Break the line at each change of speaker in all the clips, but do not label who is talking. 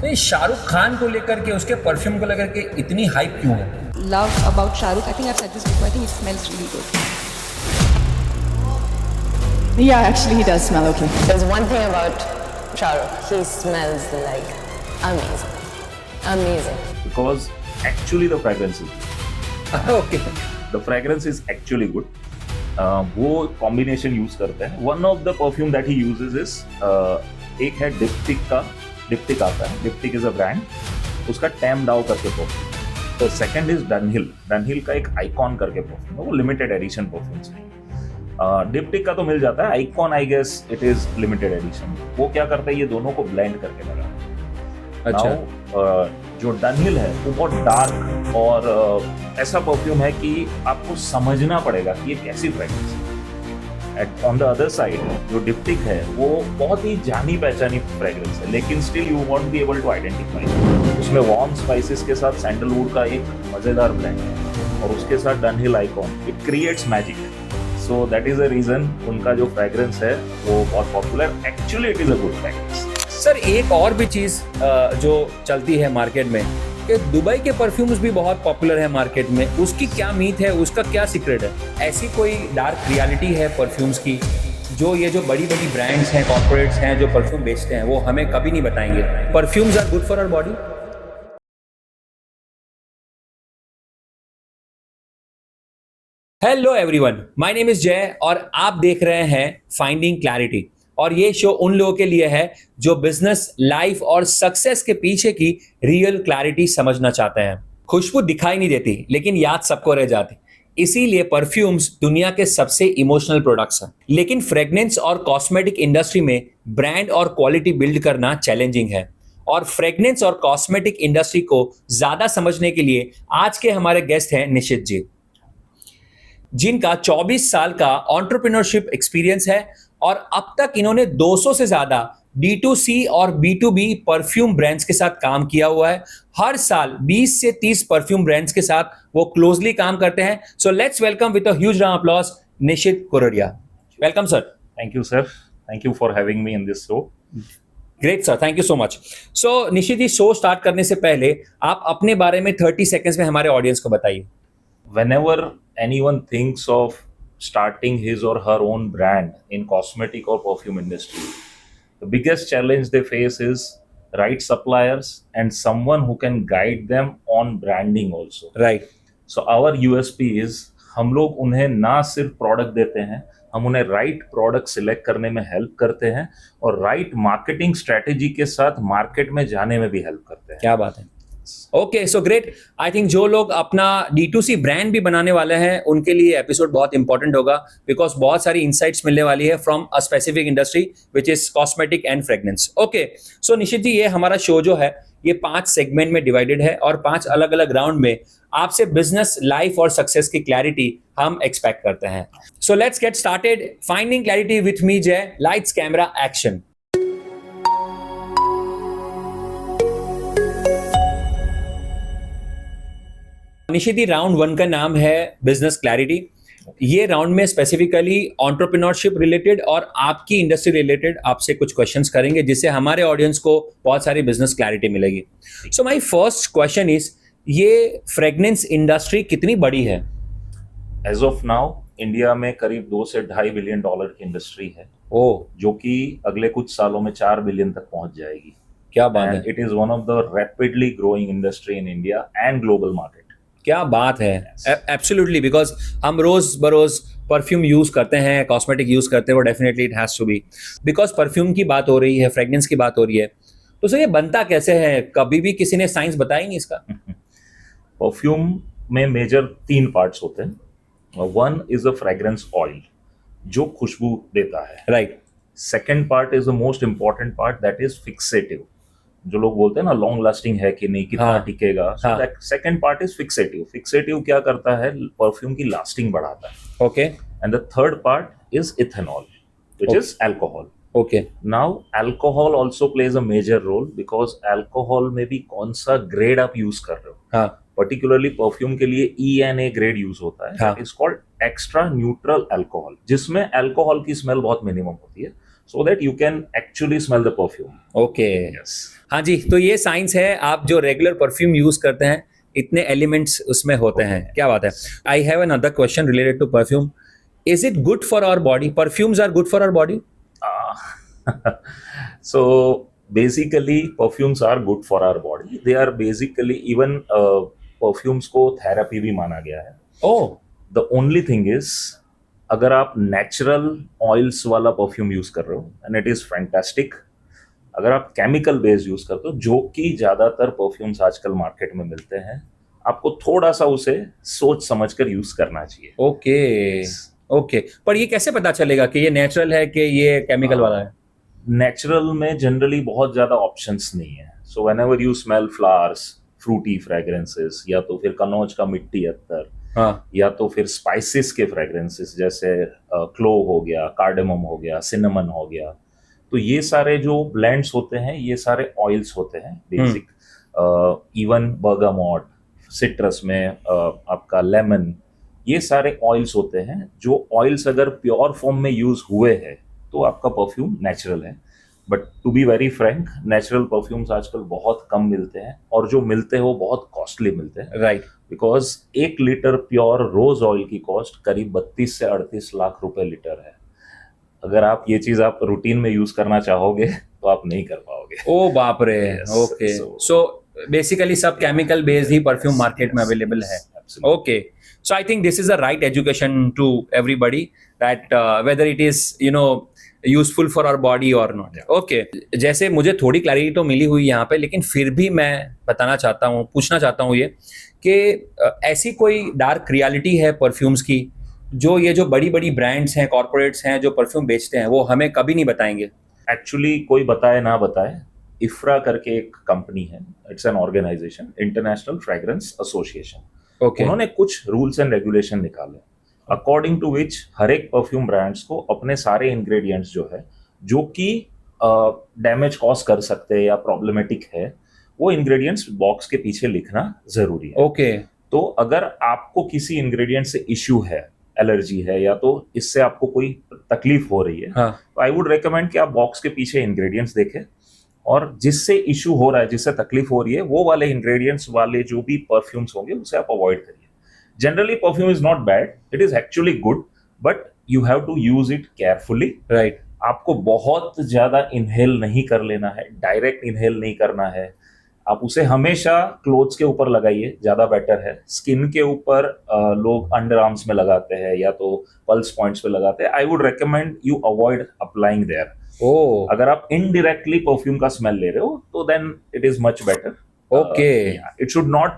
तो ये शाहरुख खान को लेकर के, उसके परफ्यूम को लेकर के इतनी हाइप क्यों है?
Love about Shah Rukh, I think I've said this before, I think he smells really good.
Yeah, actually he does smell okay.
There's one thing about Shah Rukh, he smells like amazing. Amazing.
Because actually the fragrance is good.
Okay,
The fragrance is actually good. वो combination use करते हैं. One of the perfume that he uses is एक है डिप्टिक आता है. डिप्टिक is a brand, उसका time डाउ करके परफ्यूम. तो सेकंड इज डनहिल का एक आइकॉन करके परफ्यूम है, वो लिमिटेड एडिशन परफ्यूम्स नहीं. डिप्टिक का तो मिल जाता है, icon I guess it is limited edition. वो क्या करता है, ये दोनों को ब्लेंड करके लगा.
अच्छा.
जो डनहिल है वो बहुत डार्क और ऐसा परफ्यूम है कि आपको समझना पड़ेगा कि ये कैसी फ्रेग्रेंस है. ऑन द अदर साइड जो डिप्टिक है वो बहुत ही जानी पहचानी फ्रेग्रेंस है, लेकिन still you won't be able to identify. उसमें वार्म स्पाइसेस के साथ सैंडलवुड का एक मजेदार ब्लेंड है और उसके साथ Dunhill icon. It creates magic. So that is the reason उनका जो फ्रेग्रेंस है वो बहुत popular. Actually it is a good fragrance.
Sir एक और भी चीज जो चलती है मार्केट में कि दुबई के परफ्यूम्स भी बहुत पॉपुलर है मार्केट में. उसकी क्या मीथ है, उसका क्या सीक्रेट है? ऐसी कोई डार्क रियलिटी है परफ्यूम्स की जो ये जो बड़ी बड़ी ब्रांड्स हैं, कॉर्पोरेट्स हैं जो परफ्यूम बेचते हैं, वो हमें कभी नहीं बताएंगे? Perfumes are good for our body. Hello everyone, my name is Jai और आप देख रहे हैं फाइंडिंग क्लैरिटी. और ये शो उन लोगों के लिए है जो बिजनेस, लाइफ और सक्सेस के पीछे की रियल क्लैरिटी समझना चाहते हैं. खुशबू दिखाई नहीं देती लेकिन याद सबको रह जाती. इसीलिए परफ्यूम्स दुनिया के सबसे इमोशनल प्रोडक्ट्स हैं. लेकिन फ्रेग्रेंस और कॉस्मेटिक इंडस्ट्री में ब्रांड और क्वालिटी बिल्ड करना चैलेंजिंग है. और फ्रेग्रेंस और कॉस्मेटिक इंडस्ट्री को ज्यादा समझने के लिए आज के हमारे गेस्ट हैं निशित जी, जिनका 24 साल का एंटरप्रेन्योरशिप एक्सपीरियंस है और अब तक इन्होंने 200 से ज्यादा D2C और B2B परफ्यूम ब्रांड्स के साथ काम किया हुआ है. हर साल 20 से 30 परफ्यूम ब्रांड्स के साथ वो क्लोजली काम करते हैं. So let's welcome with a huge round of applause Nishit Kurdiya. Welcome sir.
Thank you sir. Thank you for having me in this show.
Great sir, thank you so much. So Nishit ji, show start करने से पहले आप अपने बारे में 30 seconds में हमारे audience को बताइए.
Whenever anyone thinks of starting his or her own brand in cosmetic or perfume industry, the biggest challenge they face is right suppliers and someone who can guide them on branding also.
Right.
So our USP is हम लोग उन्हें ना सिर्फ product देते हैं, हम उन्हें right product select करने में हेल्प करते हैं और राइट मार्केटिंग स्ट्रेटेजी के साथ मार्केट में जाने में भी हेल्प करते हैं.
क्या बात है. Okay, so great. I think जो लोग अपना D2C ब्रांड भी बनाने वाले हैं उनके लिए एपिसोड बहुत इंपॉर्टेंट होगा, बिकॉज बहुत सारी इंसाइट्स मिलने वाली है from a specific industry which is cosmetic and fragrance. Okay, so Nishit ji, ये हमारा शो जो है ये 5 सेगमेंट में डिवाइडेड है और 5 अलग अलग राउंड में आपसे बिजनेस, लाइफ और सक्सेस की क्लैरिटी हम एक्सपेक्ट करते हैं. So let's get started. Finding clarity with me Jai. Lights, camera, action. Nishit ji, round 1 का नाम है बिजनेस क्लैरिटी. ये राउंड में स्पेसिफिकली एंटरप्रेन्योरशिप रिलेटेड और आपकी इंडस्ट्री रिलेटेड आपसे कुछ क्वेश्चंस करेंगे जिससे हमारे ऑडियंस को बहुत सारी बिजनेस क्लैरिटी मिलेगी. So my first question is, ये फ्रेग्रेंस इंडस्ट्री कितनी बड़ी है?
एज ऑफ नाउ इंडिया में करीब 2 से $2.5 बिलियन की इंडस्ट्री है. जो कि अगले कुछ सालों में 4 बिलियन तक पहुंच जाएगी.
क्या बात है.
It is one of the rapidly growing industry in India and global market.
क्या बात है. एब्सोल्युटली, बिकॉज हम रोज बरोज परफ्यूम यूज करते हैं, कॉस्मेटिक यूज करते हैं, वो definitely it has to be, because perfume की बात हो रही है, फ्रेग्रेंस की बात हो रही है. तो सर ये बनता कैसे है? कभी भी किसी ने साइंस बताई नहीं इसका?
परफ्यूम में मेजर 3 पार्ट्स होते हैं. One is a fragrance oil जो खुशबू देता है.
Right.
Second part is the most important part, that is fixative. जो लोग बोलते हैं ना लॉन्ग लास्टिंग है कि नहीं, कितना टिकेगा. Second part is fixative. Fixative क्या करता है? परफ्यूम की लास्टिंग बढ़ाता है.
Okay.
And the third part is ethanol which is alcohol.
Okay.
Now alcohol also plays a major role because alcohol में भी कौन सा ग्रेड आप यूज कर रहे हो.
हाँ.
पर्टिकुलरली परफ्यूम के लिए ENA ग्रेड यूज होता है.
हाँ.
That is called extra neutral alcohol, जिसमें अल्कोहल की स्मेल बहुत मिनिमम होती है. so that you can actually smell the perfume.
Okay
Yes.
हाँ जी, तो ये साइंस है। आप जो रेगुलर परफ्यूम यूज करते हैं, इतने एलिमेंट्स उसमें होते हैं। क्या बात है। I have another question related to perfume. Is it good for our body? Perfumes are good for our body?
So basically perfumes are good for our body. They are basically even perfumes को therapy भी माना गया है.
ओह,
The only thing is अगर आप natural oils वाला perfume use कर रहे हो एंड इट इज फैंटास्टिक. अगर आप केमिकल बेस्ड यूज करते हो, जो कि ज्यादातर परफ्यूम्स आजकल मार्केट में मिलते हैं, आपको थोड़ा सा उसे सोच समझ कर यूज करना चाहिए.
Okay okay. पर ये कैसे पता चलेगा कि ये नेचुरल है कि ये केमिकल वाला है?
नेचुरल में जनरली बहुत ज्यादा ऑप्शंस नहीं है. So whenever you smell flowers, fruity fragrances, या तो फिर कनौज का मिट्टी अत्तर,
हाँ,
या तो फिर स्पाइसेस के फ्रेग्रेंसेस जैसे क्लोव हो गया, कार्डेमम हो गया, सिनेमन हो गया. तो ये सारे जो ब्लेंड्स होते हैं, ये सारे ऑयल्स होते हैं बेसिक. इवन बर्गामोट, सिट्रस में आपका लेमन, ये सारे ऑयल्स होते हैं. जो ऑयल्स अगर प्योर फॉर्म में यूज हुए हैं तो आपका परफ्यूम नेचुरल है. But to be very frank, natural perfumes आजकल बहुत कम मिलते हैं, और जो मिलते हैं वो बहुत कॉस्टली मिलते हैं.
Right.
Because 1 litre pure rose oil की कॉस्ट करीब 32 से 38 लाख रुपए लीटर है. अगर आप ये चीज आप रूटीन में यूज करना चाहोगे तो आप नहीं कर पाओगे.
ओ बाप रे.
Yes,
okay,
so-
so basically सब केमिकल बेस्ड ही परफ्यूम मार्केट में अवेलेबल है.
Absolutely.
Okay, so I think this is a right education to everybody that whether it is useful for our body or not. Okay, जैसे मुझे थोड़ी clarity तो मिली हुई यहाँ पे, लेकिन फिर भी मैं बताना चाहता हूँ, पूछना चाहता हूँ ये कि ऐसी कोई डार्क रियलिटी है परफ्यूम्स की जो ये जो बड़ी बड़ी ब्रांड्स हैं, कॉर्पोरेट्स हैं जो परफ्यूम बेचते हैं, वो हमें कभी नहीं बताएंगे?
एक्चुअली कोई बताए ना बताए, इफ्रा करके एक कंपनी है. It's an organisation, international fragrance association.
Okay.
उन्होंने कुछ रूल्स एंड रेगुलेशन निकाले अकॉर्डिंग टू विच हर एक परफ्यूम ब्रांड्स को अपने सारे इंग्रेडिएंट्स जो है, जो कि डैमेज कॉज कर सकते हैं या प्रॉब्लमेटिक है, वो इंग्रेडिएंट्स बॉक्स के पीछे लिखना जरूरी है.
ओके.
तो अगर आपको किसी इंग्रेडिएंट से इश्यू है, एलर्जी है, या तो इससे आपको कोई तकलीफ हो रही है,
हाँ.
तो आई वुड रेकमेंड कि आप बॉक्स के पीछे इंग्रेडिएंट्स देखें, और जिससे इश्यू हो रहा है, जिससे तकलीफ हो रही है, वो वाले इंग्रेडिएंट्स वाले जो भी परफ्यूम्स होंगे उसे आप अवॉइड करिए. Generally perfume is not bad, it is actually good, but you have to use it carefully.
Right.
आपको बहुत ज्यादा इनहेल नहीं कर लेना है, डायरेक्ट इनहेल नहीं करना है. आप उसे हमेशा क्लोथ्स के ऊपर लगाइए, ज्यादा बेटर है. स्किन के ऊपर लोग अंडर आर्म्स में लगाते हैं या तो पल्स पॉइंट्स पे लगाते हैं. I would recommend you avoid applying there.
Oh.
अगर आप इनडायरेक्टली परफ्यूम का स्मेल ले रहे हो तो then it is much better.
Okay.
It should not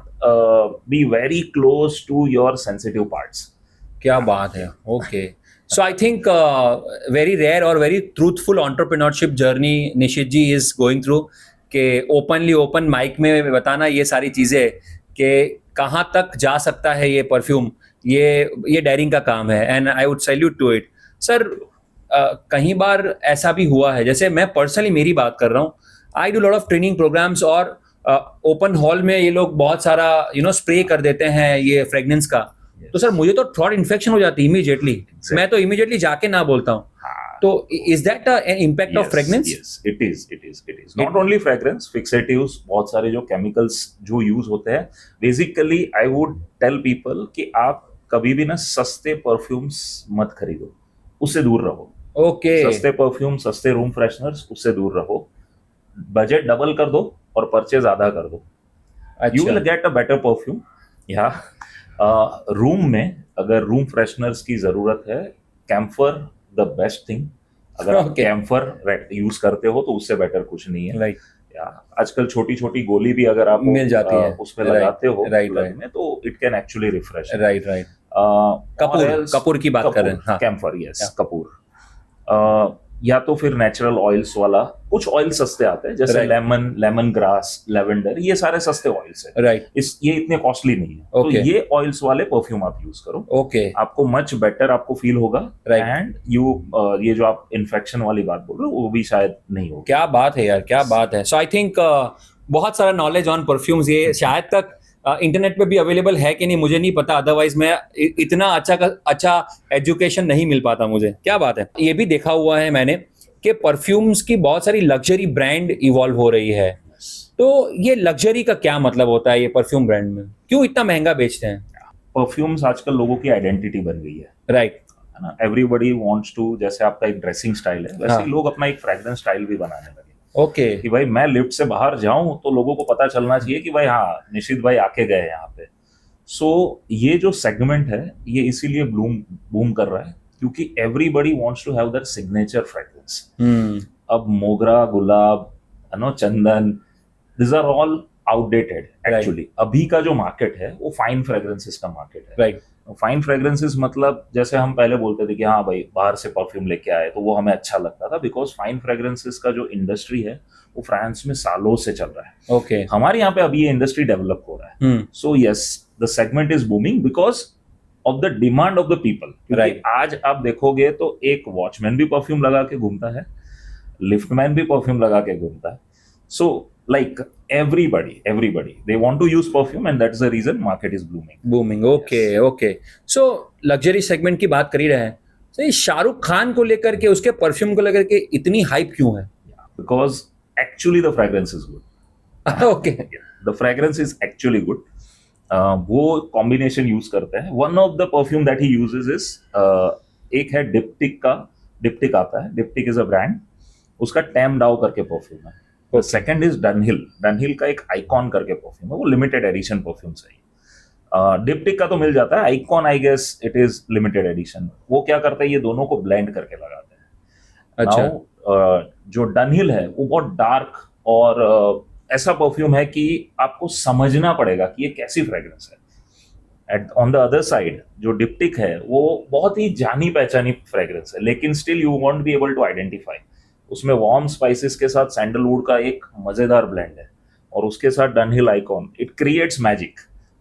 be very close to your sensitive parts.
क्या बात है. Okay. So I think very rare और very truthful entrepreneurship journey Nishit ji is going through, कि ओपनली ओपन माइक में बताना ये सारी चीज़ें कि कहाँ तक जा सकता है ये परफ्यूम, ये डेयरिंग का काम है. And I would salute to it. Sir, कहीं बार ऐसा भी हुआ है, जैसे मैं पर्सनली मेरी बात कर रहा हूँ, I do lot of training programmes, और ओपन हॉल में ये लोग बहुत सारा स्प्रे कर देते हैं ये फ्रेग्रेंस का. तो सर मुझे तो थ्रोट इन्फेक्शन हो जाती है इमीडिएटली. मैं तो इमीडिएटली जाके ना बोलता हूँ. तो is that an impact of fragrance?
Yes, it is. Not only fragrance, fixatives, बहुत सारे जो केमिकल्स जो यूज होते हैं. Basically I would tell people कि आप कभी भी ना सस्ते परफ्यूम्स मत खरीदो, उससे दूर रहो.
ओके.
सस्ते परफ्यूम, सस्ते रूम फ्रेशनर्स, उससे दूर रहो. बजट डबल कर दो और परचेज आधा कर दो. You will get a better perfume. या रूम में अगर रूम फ्रेशनर्स की जरूरत है, कैम्फर द बेस्ट थिंग. अगर आप
Okay.
कैम्फर यूज करते हो तो उससे बेटर कुछ नहीं है.
राइट.
या आजकल छोटी छोटी गोली भी अगर आप
मिल जाती है.
उसमें
Right.
लगाते हो
Right,
plug
right.
में, तो it can actually refresh.
Right. कपूर की बात कर रहे हैं. हाँ.
Camphor, yes,
Yeah.
कपूर. या तो फिर नेचुरल ऑयल्स वाला, कुछ ऑयल सस्ते आते हैं जैसे
Right.
लेमन ग्रास, लेवेंडर, ये सारे सस्ते ऑयल्स हैं.
राइट.
ये इतने कॉस्टली नहीं है. तो
Okay.
ये ऑयल्स वाले परफ्यूम आप यूज करो.
ओके.
आपको मच बेटर आपको फील होगा.
Right.
एंड ये जो आप इन्फेक्शन वाली बात बोल रहे हो वो भी शायद नहीं होगी.
क्या बात है यार, क्या बात है. सो आई थिंक बहुत सारा नॉलेज ऑन परफ्यूम्स ये शायद तक इंटरनेट पे भी अवेलेबल है कि नहीं मुझे नहीं पता, अदरवाइज मैं इतना अच्छा एजुकेशन नहीं मिल पाता मुझे. क्या बात है. ये भी देखा हुआ है मैंने कि परफ्यूम्स की बहुत सारी लग्जरी ब्रांड इवॉल्व हो रही है, तो ये लग्जरी का क्या मतलब होता है? ये परफ्यूम ब्रांड में क्यों इतना महंगा बेचते हैं?
परफ्यूम्स आजकल लोगों की आइडेंटिटी बन गई है
राइट,
है ना? एवरीबॉडी वांट्स टू, जैसे आपका एक ड्रेसिंग स्टाइल है वैसे
हाँ।
ही लोग अपना एक फ्रेग्रेंस स्टाइल भी बनाने लगे
ओके,
कि भाई मैं लिफ्ट से बाहर जाऊं तो लोगों को पता चलना चाहिए कि भाई हाँ निशित भाई आके गए यहाँ पे। सो ये जो सेगमेंट है ये इसीलिए बूम कर रहा है क्योंकि everybody wants to have that signature fragrance. अब मोगरा, गुलाब, चंदन, this are all outdated actually. अभी का जो मार्केट है वो फाइन फ्रेग्रेंसेस का मार्केट है।
राइट,
फाइन फ्रेग्रेंसेस मतलब जैसे हम पहले बोलते थे कि हाँ भाई बाहर से परफ्यूम लेके आए तो वो हमें अच्छा लगता था, बिकॉज फाइन फ्रेग्रेंसेस का जो इंडस्ट्री है वो फ्रांस में सालों से चल रहा है।
ओके,
हमारे यहाँ पे अभी ये इंडस्ट्री डेवलप हो रहा है। So yes, the segment is booming because of the demand of the people.
Right.
आज आप देखोगे तो एक वॉचमैन भी परफ्यूम लगा के घूमता है, लिफ्टमैन भी परफ्यूम लगा के घूमता है। सो like everybody they want to use perfume and that's the reason market is
booming. Okay okay, so luxury segment की बात कर ही रहे हैं, तो ये शाहरुख खान को लेकर के, उसके परफ्यूम को लेकर के इतनी हाइप क्यों है?
because actually the fragrance is good.
Okay,
The fragrance is actually good. वो कॉम्बिनेशन यूज करते हैं। One of the perfume that he uses is एक है डिप्टिक आता है, डिप्टिक इज अ ब्रांड, उसका टैम डाउ करके परफ्यूम है। सेकंड इज डनहिल का एक आइकॉन करके परफ्यूम है, वो लिमिटेड एडिशन परफ्यूम है। डिप्टिक का तो मिल जाता है, icon I guess it is limited edition. वो क्या करता है, ये दोनों को ब्लेंड करके लगाते हैं।
अच्छा।
Now, जो डनहिल है वो बहुत डार्क और ऐसा परफ्यूम है कि आपको समझना पड़ेगा कि ये कैसी फ्रेग्रेंस है। ऑन द अदर साइड जो डिप्टिक है वो बहुत ही जानी पहचानी फ्रेग्रेंस है, लेकिन still you won't be able to identify. उसमें वार्म स्पाइसेस के साथ सैंडलवुड का एक मजेदार ब्लेंड है और उसके साथ Dunhill icon, it creates magic.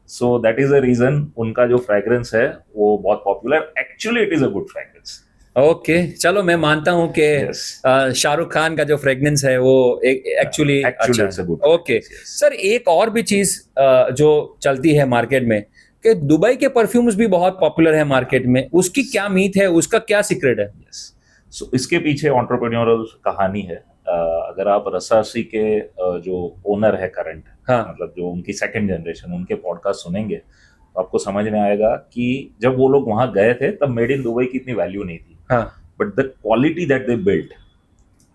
So that is the reason उनका जो फ्रेग्रेंस है वो बहुत popular. Actually it is a good fragrance.
Okay, चलो मैं मानता हूं कि
Yes.
शाहरुख खान का जो फ्रेग्रेंस है वो एक्चुअली अच्छा
it's a
है।
good
okay
fragrance, yes.
Sir, एक और भी चीज जो चलती है मार्केट में कि दुबई के परफ्यूम्स भी बहुत पॉपुलर है मार्केट में, उसकी क्या मीथ है, उसका क्या सीक्रेट है?
यस, सो इसके पीछे एंटरप्रेन्योरल कहानी है। अगर आप रसासी के जो ओनर है करंट,
हाँ।
मतलब जो उनकी सेकंड जनरेशन, उनके पॉडकास्ट सुनेंगे तो आपको समझ में आएगा कि जब वो लोग वहां गए थे तब मेड इन दुबई की इतनी वैल्यू नहीं थी,
हाँ,
but the quality that they built.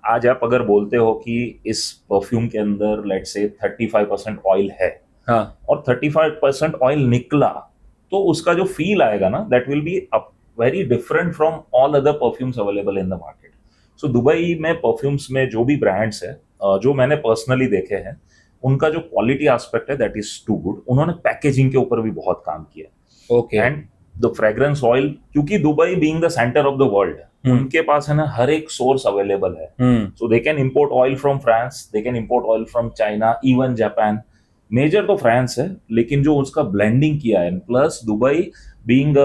आज आप अगर बोलते हो कि इस परफ्यूम के अंदर लेट्स से 35% ऑयल है,
हाँ,
और 35% ऑयल निकला, तो उसका जो फील आएगा ना, that will be very different from all other perfumes available in the market. So Dubai में परफ्यूम्स में जो भी ब्रांड्स है, जो मैंने पर्सनली देखे हैं, उनका जो क्वालिटी एस्पेक्ट है दैट इज टू गुड। उन्होंने पैकेजिंग के ऊपर भी बहुत काम किया।
Okay,
and the fragrance oil, क्योंकि Dubai being the centre of the world, उनके पास है ना हर एक सोर्स अवेलेबल है। So they can import oil from France, they can import oil from China, even Japan. Major तो फ्रांस है, लेकिन जो उसका ब्लेंडिंग किया है, plus Dubai being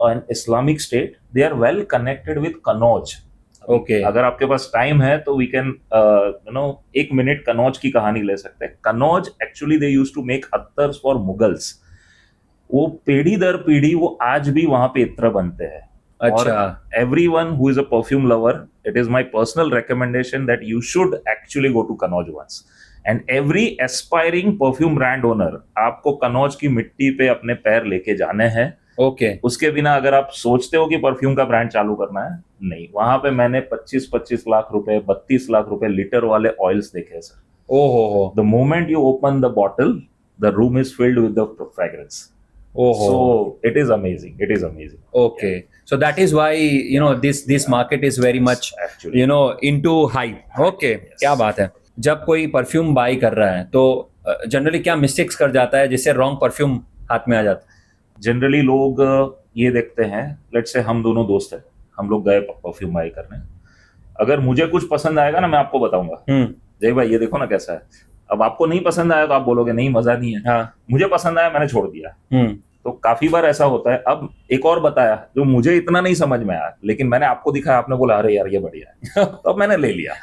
an Islamic State, they are well connected with Kannauj.
Okay,
अगर आपके पास टाइम है तो वी कैन एक मिनट कनौज की कहानी ले सकते हैं। Kannauj actually they used to make अत्तर्स फॉर मुगल्स। वो पीढ़ी दर पीढ़ी वो आज भी वहां पे इत्र बनते हैं।
अच्छा,
everyone who is a perfume lover, it is my personal recommendation that you should actually go to Kanauj once. And every aspiring perfume brand owner, आपको कनौज की मिट्टी पे अपने पैर लेके जाने हैं।
ओके,
उसके बिना अगर आप सोचते हो कि परफ्यूम का ब्रांड चालू करना है, नहीं। वहां पे मैंने 25-25 लाख रुपए, 32 लाख रुपए लीटर वाले ऑयल्स देखे हैं सर।
ओहो,
The moment you open the bottle, the room is filled with the fragrance.
ओहो,
So it is amazing. It is amazing.
okay, so that is why this market is very much
Actually.
into hype. Okay, क्या बात है। जब कोई perfume by कर रहा है तो जनरली क्या मिस्टेक्स कर जाता है जिससे रॉन्ग परफ्यूम हाथ में आ जाता है?
जनरली लोग ये देखते हैं, लेट्स से हम दोनों दोस्त हैं, हम लोग गए परफ्यूम बाई करने। अगर मुझे कुछ पसंद आएगा ना, मैं आपको बताऊंगा, जय भाई ये देखो ना कैसा है। अब आपको नहीं पसंद आया तो आप बोलोगे नहीं मजा नहीं है।
हाँ,
मुझे पसंद आया, मैंने छोड़ दिया। तो काफी बार ऐसा होता है। अब एक और बताया जो मुझे इतना नहीं समझ में आया, लेकिन मैंने आपको दिखाया, आपने बोला अरे यार ये बढ़िया है, तो अब मैंने ले लिया।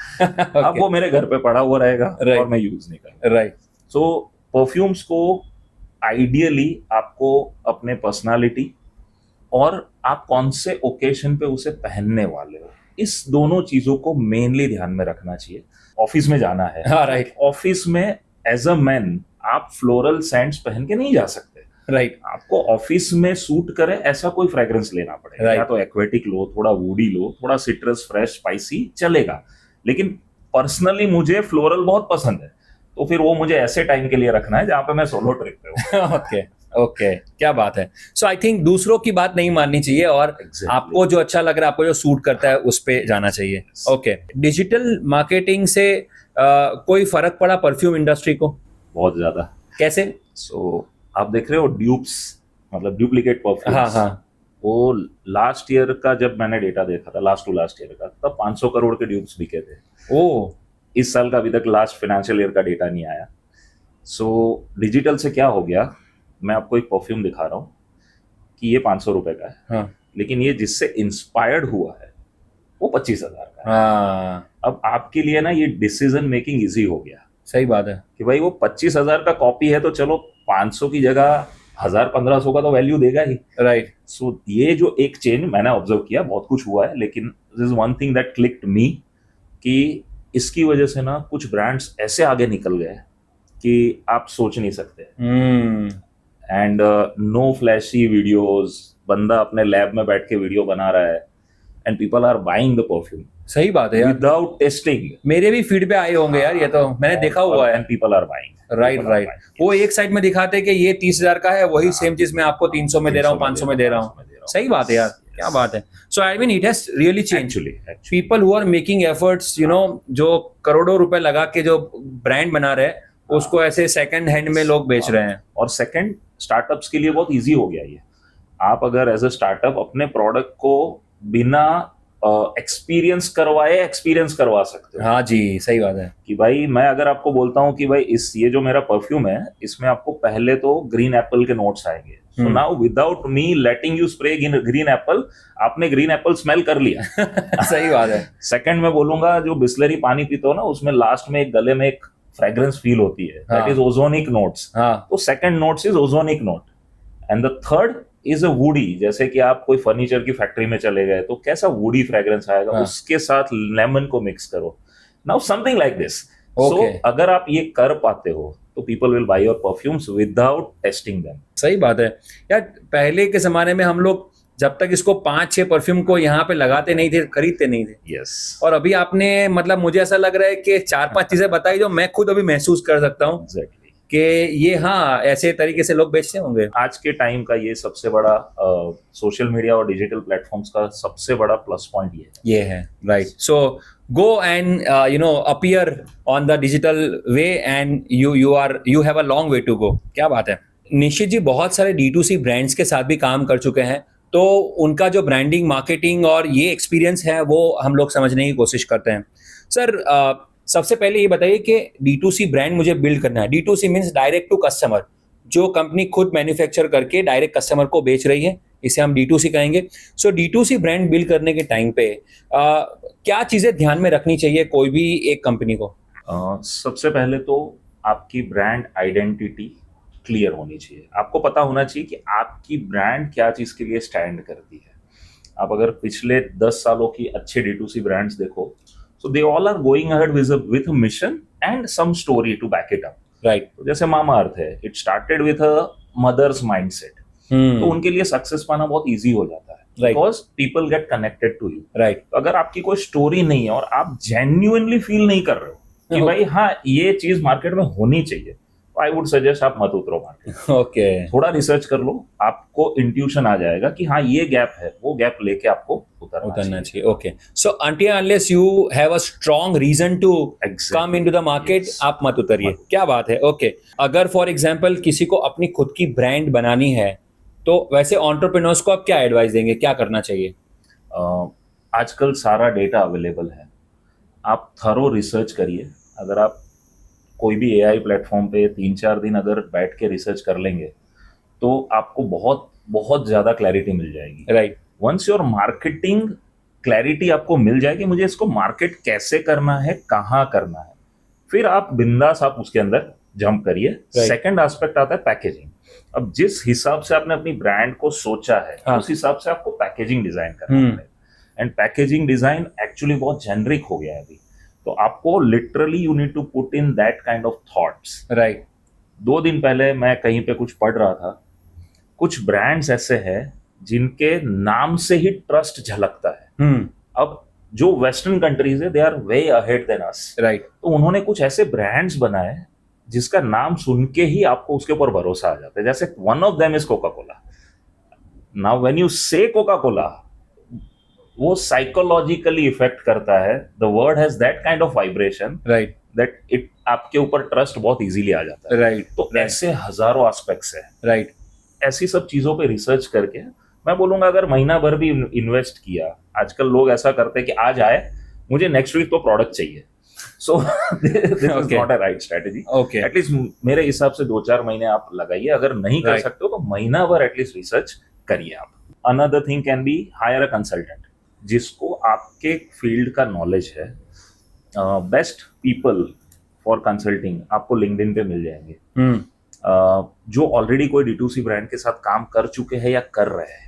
अब वो मेरे घर पे पड़ा हुआ रहेगा
Right.
और मैं यूज नहीं करूंगा।
राइट,
सो परफ्यूम्स को आइडियली आपको अपने पर्सनालिटी और आप कौन से ओकेशन पे उसे पहनने वाले हो, इस दोनों चीजों को मेनली ध्यान में रखना चाहिए। ऑफिस में जाना है,
हाँ राइट
ऑफिस में एज अ मैन आप फ्लोरल सेंट्स पहन के नहीं जा सकते।
राइट
आपको ऑफिस में सूट करे ऐसा कोई फ्रेग्रेंस लेना पड़ेगा।
Right.
या तो एक्वेटिक लो, थोड़ा वुडी लो, थोड़ा सिट्रस, फ्रेश, स्पाइसी चलेगा। लेकिन पर्सनली मुझे फ्लोरल बहुत पसंद है, तो फिर वो मुझे ऐसे टाइम के लिए रखना है जहां पे मैं सोलो ट्रिप पे हूँ।
ओके ओके, क्या बात है। सो आई थिंक दूसरों की बात नहीं माननी चाहिए और
Exactly.
आपको जो अच्छा लग रहा है, आपको जो सूट करता है उस पे जाना चाहिए। ओके, डिजिटल मार्केटिंग से कोई फर्क पड़ा परफ्यूम इंडस्ट्री को?
बहुत ज्यादा।
कैसे?
सो आप देख रहे हो ड्यूप्स, मतलब डुप्लीकेट परफ्यूम्स।
हाँ हाँ,
वो लास्ट ईयर का जब मैंने डेटा देखा था, लास्ट टू लास्ट ईयर का, तब 500 करोड़ के ड्यूप्स बिके थे।
ओ
इस साल का अभी तक लास्ट फाइनेंशियल ईयर का डेटा नहीं आया। सो डिजिटल से क्या हो गया, मैं आपको एक परफ्यूम दिखा रहा हूँ कि ये 500 रुपए का है,
हाँ
लेकिन ये जिससे इंस्पायर्ड हुआ है वो 25,000 का है।
हाँ,
अब आपके लिए ना ये डिसीजन मेकिंग इजी हो गया
सही बात है।
कि भाई वो 25,000 का कॉपी है तो चलो 500 की जगह 1,000-1,500 का तो वैल्यू देगा ही।
राइट,
सो ये जो एक चेंज मैंने ऑब्जर्व किया, बहुत कुछ हुआ है, लेकिन this is one thing that clicked me कि इसकी वजह से ना कुछ ब्रांड्स ऐसे आगे निकल गए कि आप सोच नहीं सकते। एंड नो फ्लैशी वीडियोस, बंदा अपने लैब में बैठ के वीडियो बना रहा है and people are buying the perfume
सही बात है यार,
विदाउट टेस्टिंग।
मेरे भी फीड पे आए होंगे यार, ये तो मैंने देखा हुआ है।
And people are buying.
Right right, वो एक साइड में दिखाते हैं कि ये 30,000 का है, वही सेम चीज मैं आपको 300 में दे रहा हूँ, 500 में दे रहा हूँ। सही बात है यार, क्या बात है। So I mean it has really change.
Actually
people who are making efforts, you know, जो करोड़ों रुपए लगा के जो ब्रांड बना रहे हैं, उसको ऐसे सेकंड हैंड में लोग बेच रहे हैं।
और सेकंड, स्टार्टअप्स के लिए बहुत इजी हो गया ये। आप अगर एज अ स्टार्टअप अपने प्रोडक्ट को बिना एक्सपीरियंस करवा सकते हो।
हाँ जी, सही बात है।
कि भाई मैं अगर आपको बोलता हूँ कि भाई ये जो मेरा परफ्यूम है, इसमें आपको पहले तो ग्रीन एप्पल के नोट्स आएंगे। So now without me letting you spray green Apple, आपने ग्रीन एप्पल स्मेल कर लिया।
सही बात है।
सेकंड में बोलूंगा, जो बिस्लरी पानी पीते हो ना, उसमें लास्ट में एक गले में एक फ्रेग्रेंस फील होती है, दैट इज ओजोनिक नोट्स।
हाँ,
तो second notes is ozonic note and the third is a woody. जैसे कि आप कोई फर्नीचर की फैक्ट्री में चले गए तो कैसा वुडी फ्रेग्रेंस आएगा,
हाँ.
उसके साथ लेमन को मिक्स करो। Now something like this. So
Okay.
अगर आप ये कर पाते हो तो people will by your perfumes without testing them.
सही बात है यार। पहले के जमाने में हम लोग जब तक इसको 5-6 परफ्यूम को यहाँ पे लगाते नहीं थे, खरीदते नहीं थे।
यस,
और अभी आपने, मतलब मुझे ऐसा लग रहा है कि 4-5 चीजें बताई जो मैं खुद अभी महसूस कर सकता हूँ
एग्जैक्टली।
कि ये, हाँ, ऐसे तरीके से लोग बेचते होंगे।
आज के टाइम का ये सबसे बड़ा सोशल मीडिया और डिजिटल प्लेटफॉर्म्स का सबसे बड़ा प्लस पॉइंट ये है।
Right. So go and you know, appear on the digital way and you have a long way to go। क्या बात है। निशित जी बहुत सारे D2C ब्रांड्स के साथ भी काम कर चुके हैं, तो उनका जो ब्रांडिंग, मार्केटिंग और ये एक्सपीरियंस है वो हम लोग समझने की कोशिश करते हैं। सर, सबसे पहले ये बताइए कि D2C ब्रांड मुझे बिल्ड करना है। D2C means direct to customer, जो कंपनी खुद मैन्युफैक्चर करके डायरेक्ट कस्टमर को बेच रही है, इसे हम D2C कहेंगे। सो D2C ब्रांड बिल्ड करने के टाइम पे क्या चीजें ध्यान में रखनी चाहिए कोई भी एक कंपनी को?
सबसे पहले तो आपकी ब्रांड आइडेंटिटी क्लियर होनी चाहिए। आपको पता होना चाहिए कि आपकी ब्रांड क्या चीज के लिए स्टैंड करती है। आप अगर पिछले 10 सालों की अच्छे D2C ब्रांड्स देखो, so they all are going ahead with a mission and some story to back it up।
Right.
तो जैसे मामा अर्थ है, it started with a mother's mindset। तो उनके लिए सक्सेस पाना बहुत इजी हो जाता है,
Right.
Because people get connected to you.
Right.
तो अगर आपकी कोई स्टोरी नहीं है और आप जेन्युइनली फील नहीं कर रहे हो कि भाई हाँ ये चीज मार्केट में होनी चाहिए, तो आई वुड सजेस्ट आप मत उतरो मार्केट।
ओके।
थोड़ा रिसर्च कर लो, आपको इंट्यूशन आ जाएगा कि हाँ ये गैप है, वो गैप लेके आपको
उतरना चाहिए। Okay. So until unless you have a strong reason to
Exactly.
come into the market,
Yes.
आप मत उतरिए। क्या बात है। ओके। अगर फॉर एग्जांपल किसी को अपनी खुद की ब्रांड बनानी है, तो वैसे एंटरप्रेन्योर्स को आप क्या एडवाइस देंगे, क्या करना चाहिए?
आजकल सारा डेटा अवेलेबल है, आप थरो रिसर्च करिए। अगर आप कोई भी AI प्लेटफॉर्म पे 3-4 दिन अगर बैठ के रिसर्च कर लेंगे तो आपको बहुत बहुत ज़्यादा क्लैरिटी मिल जाएगी।
Right.
Once your marketing clarity आपको मिल जाएगी, मुझे इसको मार्केट कैसे करना है, कहाँ करना है, फिर आप बिंदास आप उसके अंदर जंप करिए। सेकंड एस्पेक्ट आता है पैकेजिंग। अब जिस हिसाब से आपने अपनी ब्रांड को सोचा है,
हाँ.
उस हिसाब से आपको पैकेजिंग डिजाइन करना पड़ेगा। एंड पैकेजिंग डिजाइन एक्चुअली बहुत जेनरिक हो गया है अभी, तो आपको literally you need to put in that kind of thoughts.
Right.
2 दिन पहले मैं कहीं पे कुछ पढ़ रहा था, कुछ ब्रांड्स ऐसे हैं जिनके नाम से ही ट्रस्ट झलकता है। अब जो वेस्टर्न कंट्रीज है they are way ahead than us,
right.
तो उन्होंने कुछ ऐसे ब्रांड्स बनाए जिसका नाम सुन के ही आपको उसके ऊपर भरोसा आ जाता है। जैसे one of them is Coca Cola. Now when you से कोका कोला, वो साइकोलॉजिकली इफेक्ट करता है, the word has that kind of vibration,
right.
That it आपके ऊपर ट्रस्ट बहुत इजीली आ जाता है।
राइट।
तो ऐसे हजारों एस्पेक्ट्स है।
राइट।
ऐसी सब चीजों पे रिसर्च करके मैं बोलूंगा अगर महीना भर भी इन्वेस्ट किया, आजकल लोग ऐसा करते हैं कि आज आए मुझे नेक्स्ट वीक तो प्रोडक्ट चाहिए, so this is not a right strategy.
Okay.
At least मेरे हिसाब से 2-4 महीने आप लगाइए, अगर नहीं कर
Right.
सकते हो तो महीना भर एटलीस्ट रिसर्च करिए आप। Another thing can be higher a consultant जिसको आपके फील्ड का नॉलेज है। बेस्ट पीपल फॉर कंसल्टिंग आपको लिंक्डइन पे मिल जाएंगे, जो ऑलरेडी कोई D2C ब्रांड के साथ काम कर चुके हैं या कर रहे हैं।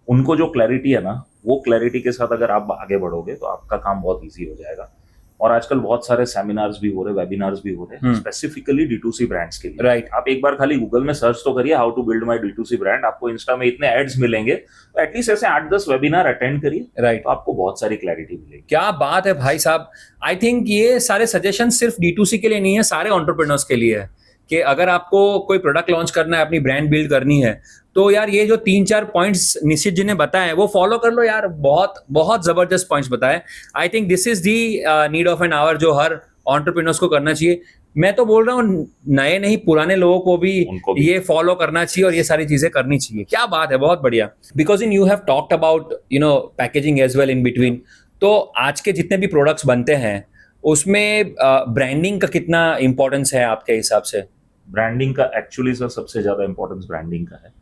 उनको जो क्लैरिटी है ना, वो क्लैरिटी के साथ अगर आप आगे बढ़ोगे तो आपका काम बहुत इजी हो जाएगा। और आजकल बहुत सारे सेमिनार्स भी हो रहे, वेबिनार्स भी हो रहे हैं स्पेसिफिकली D2C ब्रांड्स के लिए।
राइट।
आप एक बार खाली गूगल में सर्च तो करिए how to build my D2C brand, आपको इंस्टा में इतने एड्स मिलेंगे, तो एटलीस्ट ऐसे 8-10 वेबिनार अटेंड करिए,
राइट।
तो आपको बहुत सारी क्लैरिटी मिलेगी।
क्या बात है भाई साहब। आई थिंक ये सारे सजेशन सिर्फ D2C के लिए नहीं है, सारे एंटरप्रेन्योर्स के लिए है कि अगर आपको कोई प्रोडक्ट लॉन्च करना है, अपनी ब्रांड बिल्ड करनी है, तो यार ये जो 3-4 पॉइंट्स निश्चित जी ने बताए वो फॉलो कर लो यार। बहुत बहुत जबरदस्त पॉइंट्स बताए। आई think this is the need of an hour जो हर एंटरप्रेन्योर्स को करना चाहिए। मैं तो बोल रहा हूँ नए नहीं पुराने लोगों को
उनको भी
ये फॉलो करना चाहिए और ये सारी चीजें करनी चाहिए। क्या बात है, बहुत बढ़िया। Because in you have talked about packaging as well in between. तो आज के जितने भी प्रोडक्ट्स बनते हैं उसमें ब्रांडिंग का कितना इंपॉर्टेंस है आपके हिसाब से?
ब्रांडिंग का एक्चुअली सर सबसे ज्यादा इंपॉर्टेंस ब्रांडिंग का है।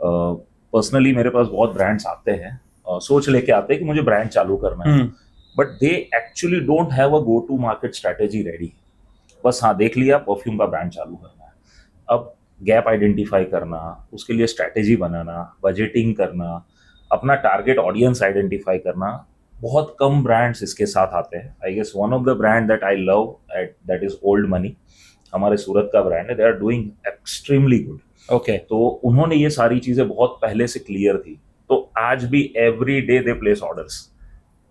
पर्सनली मेरे पास बहुत ब्रांड्स आते हैं, सोच लेके आते हैं कि मुझे ब्रांड चालू करना है, but they actually don't have a go to market strategy ready. बस हाँ, देख लिया परफ्यूम का ब्रांड चालू करना है, अब गैप आइडेंटिफाई करना, उसके लिए स्ट्रेटेजी बनाना, बजटिंग करना, अपना टारगेट ऑडियंस आइडेंटिफाई करना, बहुत कम ब्रांड्स इसके साथ आते हैं। I guess one of the brand that I love that is old money, हमारे सूरत का ब्रांड है, they are doing extremely good.
Okay.
तो उन्होंने ये सारी चीजें बहुत पहले से क्लियर थी, तो आज भी every day they place orders,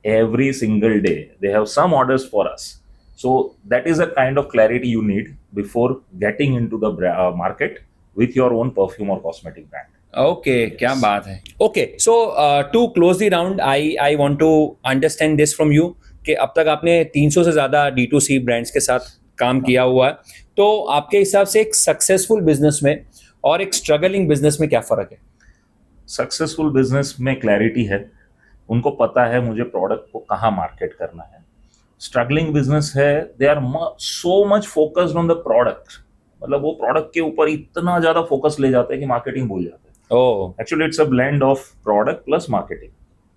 every single day they have some orders for us. So that is a kind of clarity you need before getting into the market with your own perfume और cosmetic brand.
Okay, क्या बात है। Okay, so to close the round I want to understand this from you कि अब तक आपने 300 से ज्यादा D2C ब्रांड्स के साथ काम किया हुआ है, तो आपके हिसाब से एक सक्सेसफुल बिजनेस में और एक स्ट्रगलिंग बिजनेस में क्या फर्क है?
सक्सेसफुल बिजनेस में क्लैरिटी है, उनको पता है मुझे प्रोडक्ट को कहाँ मार्केट करना है। स्ट्रगलिंग बिजनेस है, they are so much focused on the product, मतलब वो प्रोडक्ट के ऊपर इतना ज्यादा फोकस ले जाते हैं कि मार्केटिंग भूल जाते हैं।
Oh,
actually it's a blend of product plus marketing,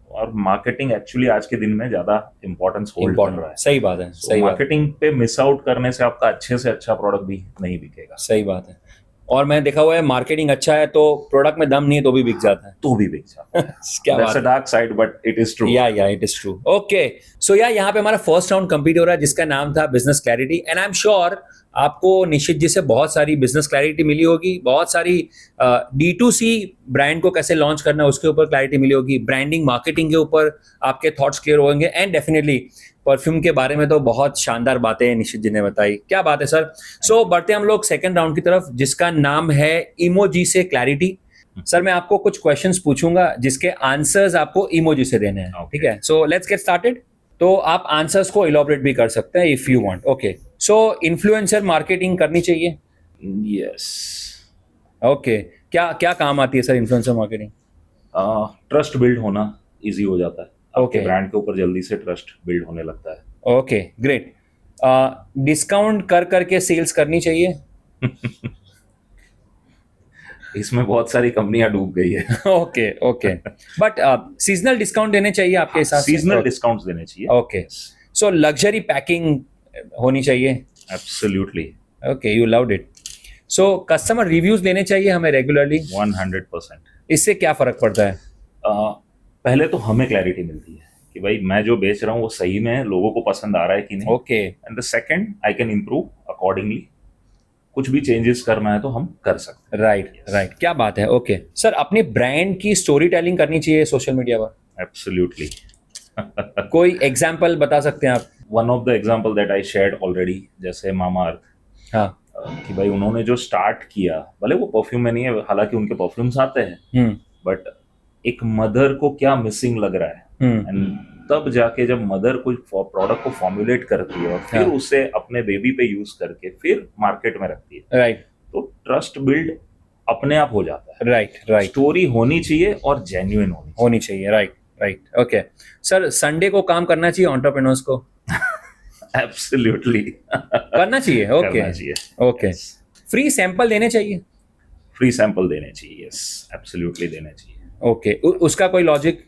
और मार्केटिंग एक्चुअली आज के दिन में ज्यादा इंपॉर्टेंस होल्ड कर रहा है।
सही बात है, सही बात है।
मार्केटिंग पे मिस आउट करने से आपका अच्छे से अच्छा प्रोडक्ट भी नहीं बिकेगा।
सही बात है। और मैं देखा हुआ है मार्केटिंग अच्छा है तो प्रोडक्ट में दम नहीं है तो भी बिक जाता है।
तो भी बिक जाता है।
क्या
That's
बात
a
है।
dark side, but it is true.
या इट इज ट्रू। ओके, सो यहाँ पे हमारा फर्स्ट राउंड कंप्लीट हो रहा है जिसका नाम था business clarity, and I am sure आपको निश्चित जी से बहुत सारी बिजनेस क्लैरिटी मिली होगी, बहुत सारी D2C ब्रांड को कैसे लॉन्च करना है उसके ऊपर क्लैरिटी मिली होगी, ब्रांडिंग मार्केटिंग के ऊपर आपके थॉट्स क्लियर होंगे, एंड डेफिनेटली परफ्यूम के बारे में तो बहुत शानदार बातें निश्चित जी ने बताई। क्या बात है सर। सो बढ़ते हम लोग सेकंड राउंड की तरफ जिसका नाम है इमोजी से क्लैरिटी। सर मैं आपको कुछ क्वेश्चंस पूछूंगा जिसके आंसर्स आपको इमोजी से देने हैं, ठीक है? सो लेट्स गेट स्टार्टेड। तो आप आंसर्स को इलॉबरेट भी कर सकते हैं if you want. Okay, so influencer marketing करनी चाहिए?
Yes.
ओके, क्या क्या काम आती है sir influencer marketing?
Trust build होना इजी हो जाता है, आपके
Okay.
ब्रांड के ऊपर जल्दी से ट्रस्ट बिल्ड होने लगता है।
Okay, great. डिस्काउंट कर करके सेल्स करनी चाहिए?
इसमें बहुत सारी कंपनियां डूब गई है।
Okay okay, but seasonal discount देने चाहिए आपके हिसाब से?
सीजनल डिस्काउंट्स देने चाहिए।
ओके, सो लग्जरी पैकिंग होनी चाहिए?
Absolutely.
Okay, you loved it. So customer reviews लेने चाहिए हमें रेगुलरली?
100%।
इससे क्या फर्क पड़ता है?
पहले तो हमें क्लैरिटी मिलती है कि भाई मैं जो बेच रहा हूँ वो सही में है, लोगों को पसंद आ रहा है कि नहीं.
Okay,
and the second I can improve accordingly. कुछ भी चेंजेस करना है तो हम कर सकते
राइट
Yes.
राइट, क्या बात है. ओके सर, अपने ब्रांड की स्टोरी टेलिंग करनी चाहिए सोशल मीडिया पर.
हैं. एब्सोल्युटली.
कोई एग्जाम्पल बता सकते हैं आप?
One of the example that I shared already, जैसे मामा अर्थ,
हाँ.
कि भाई उन्होंने जो स्टार्ट किया, भले वो परफ्यूम में नहीं है, हालांकि उनके परफ्यूम्स आते हैं,
हम्म
बट एक मदर को क्या मिसिंग लग रहा है,
हम्म
एंड तब जाके जब मदर कोई प्रोडक्ट को फॉर्मुलेट करती है और फिर
हाँ.
उसे अपने बेबी पे यूज करके फिर मार्केट में रखती है,
राइट
तो ट्रस्ट बिल्ड अपने आप हो जाता है.
राइट राइट,
स्टोरी होनी चाहिए और जेन्युइन
होनी चाहिए. Right right. Okay sir, Sunday को काम करना चाहिए एंटरप्रेन्योर्स को?
एब्सोल्युटली.
करना चाहिए. ओके
करना चाहिए.
ओके. फ्री सैंपल देने चाहिए?
फ्री सैंपल देने चाहिए. यस, एब्सोल्युटली देने चाहिए.
ओके, उसका कोई लॉजिक?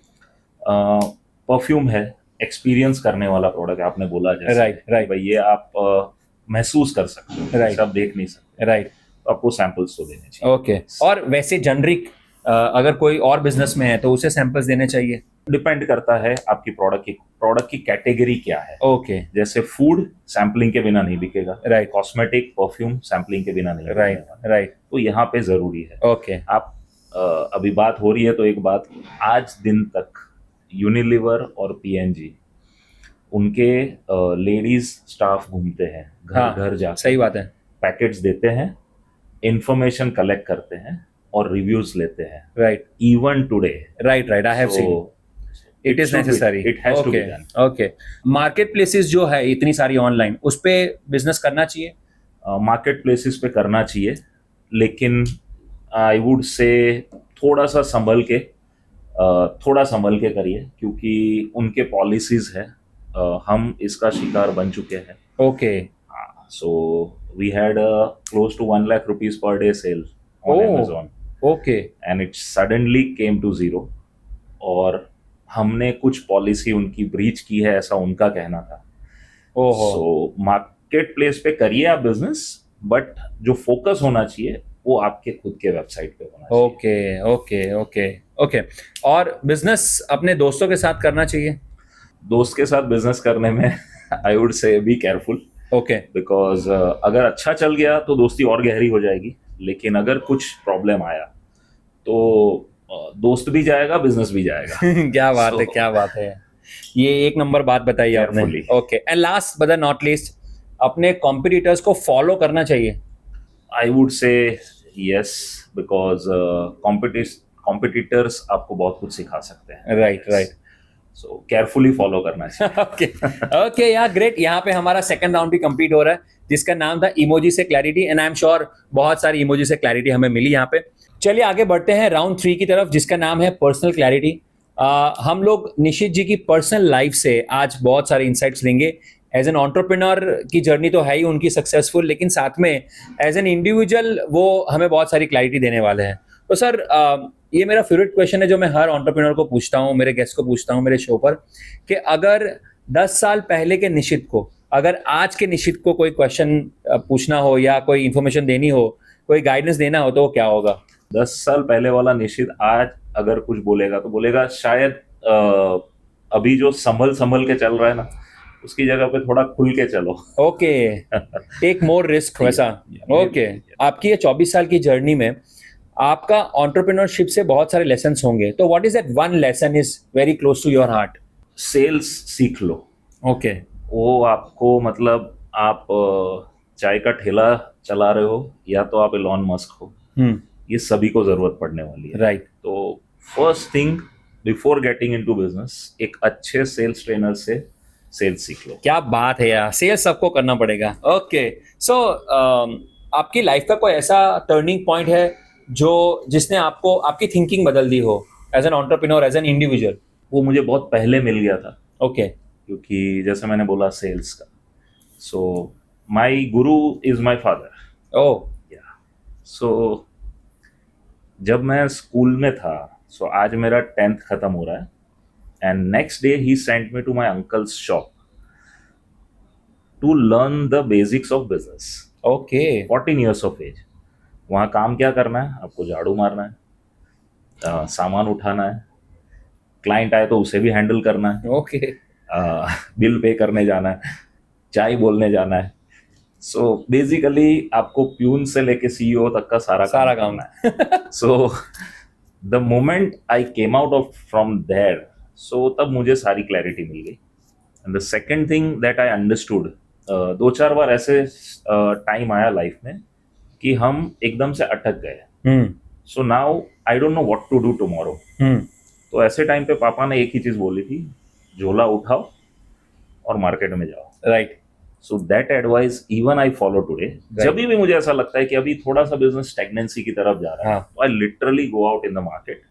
परफ्यूम है, एक्सपीरियंस करने वाला प्रोडक्ट है, आपने बोला जैसे.
Right, right.
भाई ये आप महसूस कर सकते हो,
Right.
जैसे आप देख नहीं सकते,
राइट.
तो आपको सैंपल्स तो देने चाहिए.
ओके. और वैसे जनरिक अगर कोई और बिजनेस में है तो उसे सैंपल्स देने चाहिए?
डिपेंड करता है आपकी प्रोडक्ट की कैटेगरी क्या है.
ओके.
जैसे फूड सैम्पलिंग के बिना नहीं बिकेगा.
Right.
कॉस्मेटिक परफ्यूम सैम्पलिंग के बिना नहीं
राइट
बिकेगा.
राइट.
तो यहाँ पे जरूरी है.
ओके.
आप अभी बात हो रही है तो एक बात, आज दिन तक यूनिलीवर और पीएनजी, उनके लेडीज स्टाफ घूमते हैं घर
हाँ,
घर जाकर,
सही बात है.
पैकेट्स देते हैं, इंफॉर्मेशन कलेक्ट करते हैं और रिव्यूज लेते हैं.
Right
even today.
Right right, I have seen. It is necessary.
It has to be
okay
done.
Okay. Market places जो है इतनी सारी ऑनलाइन, उस पे बिजनेस करना चाहिए?
मार्केट प्लेसेस पे करना चाहिए, लेकिन आई वुड से थोड़ा सा संभल के करिए, क्योंकि उनके पॉलिसीज है. हम इसका शिकार बन चुके हैं.
Okay.
So we had a close to 1 lakh rupees per day sale on
Oh.
Amazon,
okay.
and it suddenly came to zero. और हमने कुछ पॉलिसी उनकी ब्रीच की है, ऐसा उनका कहना था.
ओहो.
सो मार्केट प्लेस पे करिए आप बिजनेस, बट जो फोकस होना चाहिए वो आपके खुद के वेबसाइट पे होना चाहिए.
Okay okay okay okay. और बिजनेस अपने दोस्तों के साथ करना चाहिए?
दोस्त के साथ बिजनेस करने में I would say be careful,
okay.
Because अगर अच्छा चल गया तो दोस्ती और गहरी हो जाएगी, लेकिन अगर कुछ प्रॉब्लम आया तो दोस्त भी जाएगा, बिजनेस भी जाएगा.
क्या बात है,
So-
क्या बात है. ये एक नंबर बात बताई आपने.
Carefully.
Okay. And last but not least, अपने कॉम्पिटिटर्स को फॉलो करना चाहिए?
I would say yes, because competitors आपको बहुत कुछ सिखा सकते हैं.
Right right.
सो केयरफुली फॉलो करना चाहिए.
ओके ओके यार, ग्रेट. यहाँ पे हमारा सेकंड राउंड भी कंप्लीट हो रहा है, जिसका नाम था इमोजी से clarity, and I am sure बहुत सारी इमोजी से क्लैरिटी हमें मिली यहाँ पे. चलिए आगे बढ़ते हैं राउंड 3 की तरफ, जिसका नाम है पर्सनल क्लैरिटी. हम लोग निशित जी की पर्सनल लाइफ से आज बहुत सारे इंसाइट्स लेंगे. एज एन एंटरप्रेन्योर की जर्नी तो है ही उनकी सक्सेसफुल, लेकिन साथ में एज एन इंडिविजुअल वो हमें बहुत सारी क्लैरिटी देने वाले हैं. तो सर, ये मेरा फेवरेट क्वेश्चन है जो मैं हर एंटरप्रेन्योर को पूछता हूँ, मेरे गेस्ट को पूछता हूँ मेरे शो पर, कि अगर 10 साल पहले के निशित को, अगर आज के निशित को कोई क्वेश्चन पूछना हो या कोई इन्फॉर्मेशन देनी हो, कोई गाइडेंस देना हो, तो वो क्या होगा?
10 साल पहले वाला निश्चित आज अगर कुछ बोलेगा तो बोलेगा शायद अभी जो संभल के चल रहा है ना, उसकी जगह पे थोड़ा खुल के चलो.
ओके. टेक मोर रिस्क, वैसा. ओके. आपकी ये 24 साल की जर्नी में आपका एंटरप्रेन्योरशिप से बहुत सारे लेसन्स होंगे, तो what is that one lesson is very close to your heart?
Sales सीख लो.
ओके.
वो आपको, मतलब आप चाय का ठेला चला रहे हो या तो आप एलॉन मस्क हो, ये सभी को जरूरत पड़ने वाली है.
राइट.
तो first thing before getting into business, एक अच्छे सेल्स ट्रेनर से सेल्स सीख लो.
क्या बात है यार, सेल्स सबको करना पड़ेगा. ओके. सो आपकी लाइफ का कोई ऐसा टर्निंग पॉइंट है जिसने आपको, आपकी थिंकिंग बदल दी हो as an entrepreneur, as an individual?
वो मुझे बहुत पहले मिल गया था.
ओके.
क्योंकि जैसे मैंने बोला सेल्स का, सो माई गुरु इज माई फादर.
ओह.
सो जब मैं स्कूल में था, सो आज मेरा 10th खत्म हो रहा है, एंड नेक्स्ट डे ही sent me to my uncle's shop to learn the basics of business.
Okay.
14 years of age. वहाँ काम क्या करना है? आपको झाड़ू मारना है, सामान उठाना है, क्लाइंट आए तो उसे भी हैंडल करना है,
ओके
बिल पे करने जाना है, चाय बोलने जाना है. सो बेसिकली आपको प्यून से लेके सीईओ तक का सारा काम करना है. So the moment I came out of from there, so तब मुझे सारी क्लैरिटी मिल गई. And the second thing that I understood, 2-4 बार ऐसे टाइम आया लाइफ में कि हम एकदम से अटक गए. So now I don't know what to do tomorrow. तो ऐसे टाइम पे पापा ने एक ही चीज बोली थी, झोला उठाओ और मार्केट में जाओ.
Right.
So that advice even I follow today. जब भी मुझे ऐसा लगता है कि अभी थोड़ा सा बिजनेस स्टैग्नेंसी की तरफ जा रहा है, तो I literally go out in the market,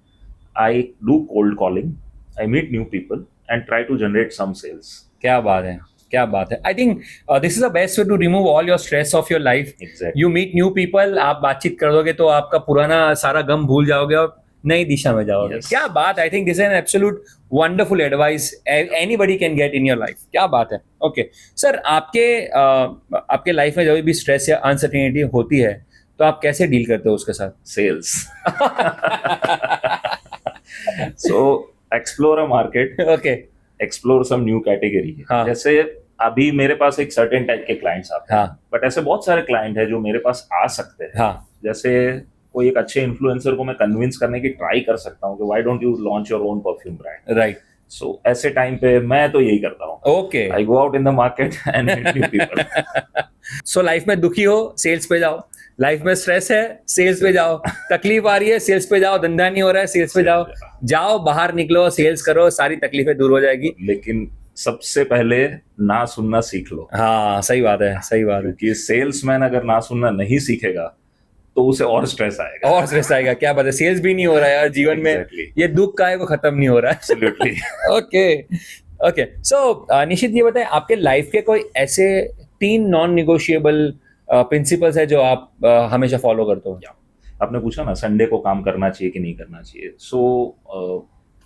I do cold calling, I meet new people and try to generate some sales.
क्या बात है, क्या बात है. I think this is the best way to remove all your stress of your life.
Exactly.
You meet new people, आप बातचीत कर दोगे तो आपका पुराना सारा गम भूल जाओगे और नई दिशा में जाओगे.
Yes.
क्या बात. आई think this is an absolute wonderful advice anybody can get in your life. क्या बात है. ओके सर, आपके लाइफ में जब भी स्ट्रेस या अनसर्टेनिटी होती है तो आप कैसे डील करते हो उसके साथ?
Sales. So explore a market,
okay.
Explore some new category.
हाँ.
जैसे अभी मेरे पास एक सर्टेन टाइप के क्लाइंट्स आते हैं,
हाँ.
बट ऐसे बहुत सारे क्लाइंट हैं जो मेरे पास आ सकते हैं.
हाँ.
जैसे कोई एक अच्छे इन्फ्लुएंसर को मैं कन्विंस करने की ट्राई कर सकता हूँ कि why don't you launch your own perfume brand.
Right.
So ऐसे टाइम पे मैं तो यही करता हूँ.
Okay.
I go out in the market and meet new people.
So life में दुखी हो, सेल्स पे जाओ. लाइफ में स्ट्रेस है, सेल्स पे जाओ. तकलीफ आ रही है, सेल्स पे जाओ. धंधा नहीं हो रहा है, सेल्स पे जाओ. जाओ बाहर निकलो, सेल्स करो, सारी तकलीफें दूर हो जाएगी.
लेकिन सबसे पहले ना सुनना सीख लो.
हाँ, सही बात है, सही बात है.
क्योंकि सेल्समैन अगर ना सुनना नहीं सीखेगा तो उसे और स्ट्रेस आएगा.
और स्ट्रेस आएगा. क्या बात है. सेल्स भी नहीं हो रहा है यार जीवन
Exactly.
में. ये दुख का है वो खत्म नहीं हो रहा है.
Absolutely.
Okay okay. So Nishit, ये बताएं आपके लाइफ के कोई ऐसे 3 नॉन निगोशिएबल प्रिंसिपल्स है जो आप हमेशा फॉलो करते हो?
आपने पूछा ना संडे को काम करना चाहिए कि नहीं करना चाहिए. सो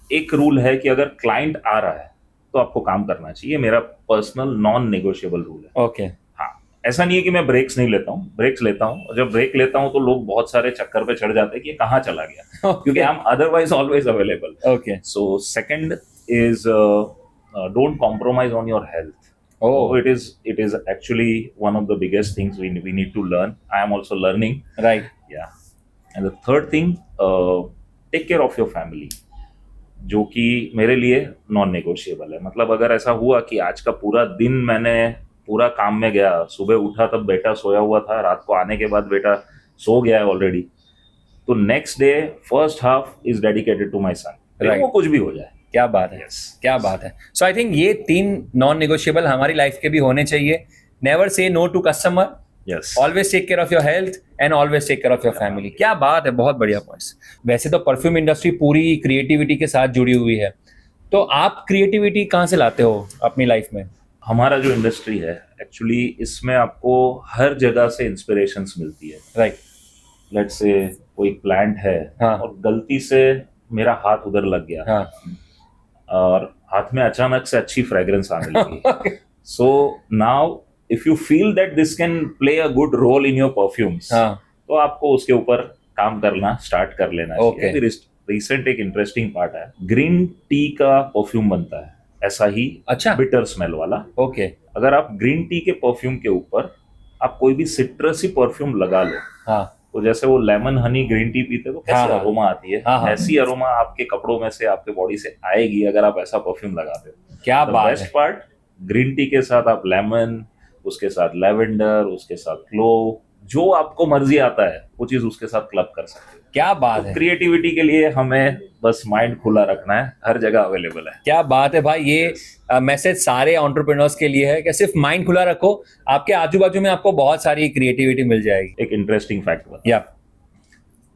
एक रूल है कि अगर क्लाइंट आ रहा है तो आपको काम करना चाहिए. मेरा पर्सनल नॉन नेगोशिएबल रूल है.
ओके.
हाँ, ऐसा नहीं है कि मैं ब्रेक्स नहीं लेता हूँ, ब्रेक्स लेता हूँ. और जब ब्रेक लेता हूँ तो लोग बहुत सारे चक्कर पे चढ़ जाते हैं कि ये कहाँ चला गया, क्योंकि I am otherwise always available.
Okay.
So second is don't compromise on your health.
Oh,
it is actually one of the biggest things we need to learn. I am also learning.
right.
Yeah. And the third thing, take care of your family, जो कि मेरे लिए non negotiable है. मतलब अगर ऐसा हुआ कि आज का पूरा दिन मैंने पूरा काम में गया, सुबह उठा तब बेटा सोया हुआ था, रात को आने के बाद बेटा सो गया है ऑलरेडी, तो next day first half is dedicated to my son.
Right.
वो कुछ भी हो जाए.
क्या बात है.
Yes.
क्या बात है. सो आई थिंक ये 3 नॉन नेगोशिएबल हमारी लाइफ के भी होने चाहिए. Never say no to customer,
Yes.
Always take care of your health and always take care of your family. क्या बात है, बहुत बढ़िया पॉइंट्स. वैसे तो परफ्यूम इंडस्ट्री पूरी क्रिएटिविटी के साथ जुड़ी हुई है, तो आप क्रिएटिविटी कहाँ से लाते हो अपनी लाइफ में?
हमारा जो इंडस्ट्री है एक्चुअली इसमें आपको हर जगह से इंस्पिरेशंस मिलती है.
राइट.
लेट्स से कोई प्लांट है,
हाँ.
और गलती से मेरा हाथ उधर लग गया,
हाँ.
और हाथ में अचानक से अच्छी फ्रेग्रेंस आने लगी. So now if you feel that this can play a good role in your perfumes,
हाँ.
तो आपको उसके ऊपर काम करना स्टार्ट कर लेना
Okay.
चाहिए. रिसेंट एक इंटरेस्टिंग पार्ट है, ग्रीन टी का परफ्यूम बनता है ऐसा ही,
अच्छा.
बिटर स्मेल वाला.
ओके.
अगर आप ग्रीन टी के परफ्यूम के ऊपर आप कोई भी सिट्रसी परफ्यूम लगा लो,
हाँ.
तो जैसे वो लेमन हनी ग्रीन टी पीते तो कैसे
हाँ.
अरोमा आती है,
हाँ.
ऐसी अरोमा आपके कपड़ों में से, आपके बॉडी से आएगी अगर आप ऐसा परफ्यूम लगाते हो.
क्या बात है.
बेस्ट पार्ट, ग्रीन टी के साथ आप लेमन, उसके साथ लेवेंडर, उसके साथ क्लोव, जो आपको मर्जी आता है वो चीज उसके साथ क्लब कर सकते हो.
क्या बात है.
क्रिएटिविटी के लिए हमें बस माइंड खुला रखना है, हर जगह अवेलेबल है.
क्या बात है भाई. ये मैसेज सारे एंटरप्रेन्योर्स के लिए है कि सिर्फ माइंड खुला रखो, आपके आजू बाजू में आपको बहुत सारी क्रिएटिविटी मिल जाएगी.
एक इंटरेस्टिंग फैक्ट बता,
या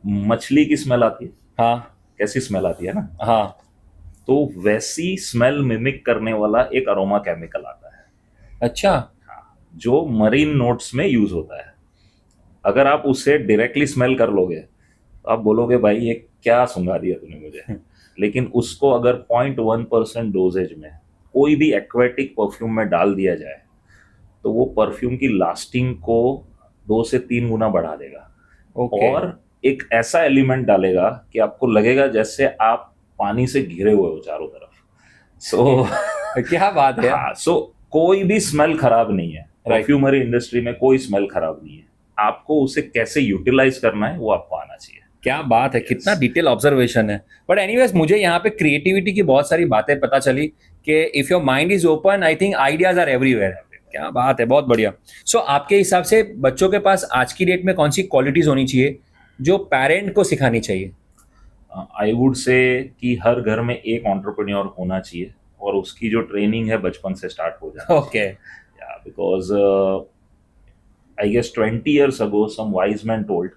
मछली की स्मेल आती है,
हाँ.
कैसी स्मेल आती है ना,
हाँ.
तो वैसी स्मेल मिमिक करने वाला एक अरोमा केमिकल आता है.
अच्छा.
जो मरीन नोट्स में यूज होता है. अगर आप उसे डायरेक्टली स्मेल कर लोगे तो आप बोलोगे भाई ये क्या सुंघा दिया तूने मुझे. लेकिन उसको अगर 0.1% डोजेज में कोई भी एक्वेटिक परफ्यूम में डाल दिया जाए तो वो परफ्यूम की लास्टिंग को 2 से 3 गुना बढ़ा देगा.
ओके.
और एक ऐसा एलिमेंट डालेगा कि आपको लगेगा जैसे आप पानी से घिरे हुए हो चारों तरफ। सो
क्या बात है।
हाँ, सो कोई भी स्मेल खराब नहीं है, परफ्यूमरी इंडस्ट्री में कोई स्मेल खराब नहीं है। आपको उसे कैसे यूटिलाइज करना है वो आपको आना चाहिए।
क्या बात है, कितना डिटेल ऑब्जर्वेशन है। बट एनीवेज मुझे यहाँ पे क्रिएटिविटी की बहुत सारी बातें पता चली कि if your mind is open I think ideas are everywhere. क्या बात है, बहुत बढ़िया। सो आपके हिसाब से बच्चों के पास आज की डेट में कौन सी क्वालिटीज होनी चाहिए जो पेरेंट को सिखानी चाहिए?
आई वुड से कि हर घर में एक एंटरप्रेन्योर होना चाहिए और उसकी जो ट्रेनिंग है बचपन से स्टार्ट हो जाए।
Okay,
because I guess 20 years ago, some wise man told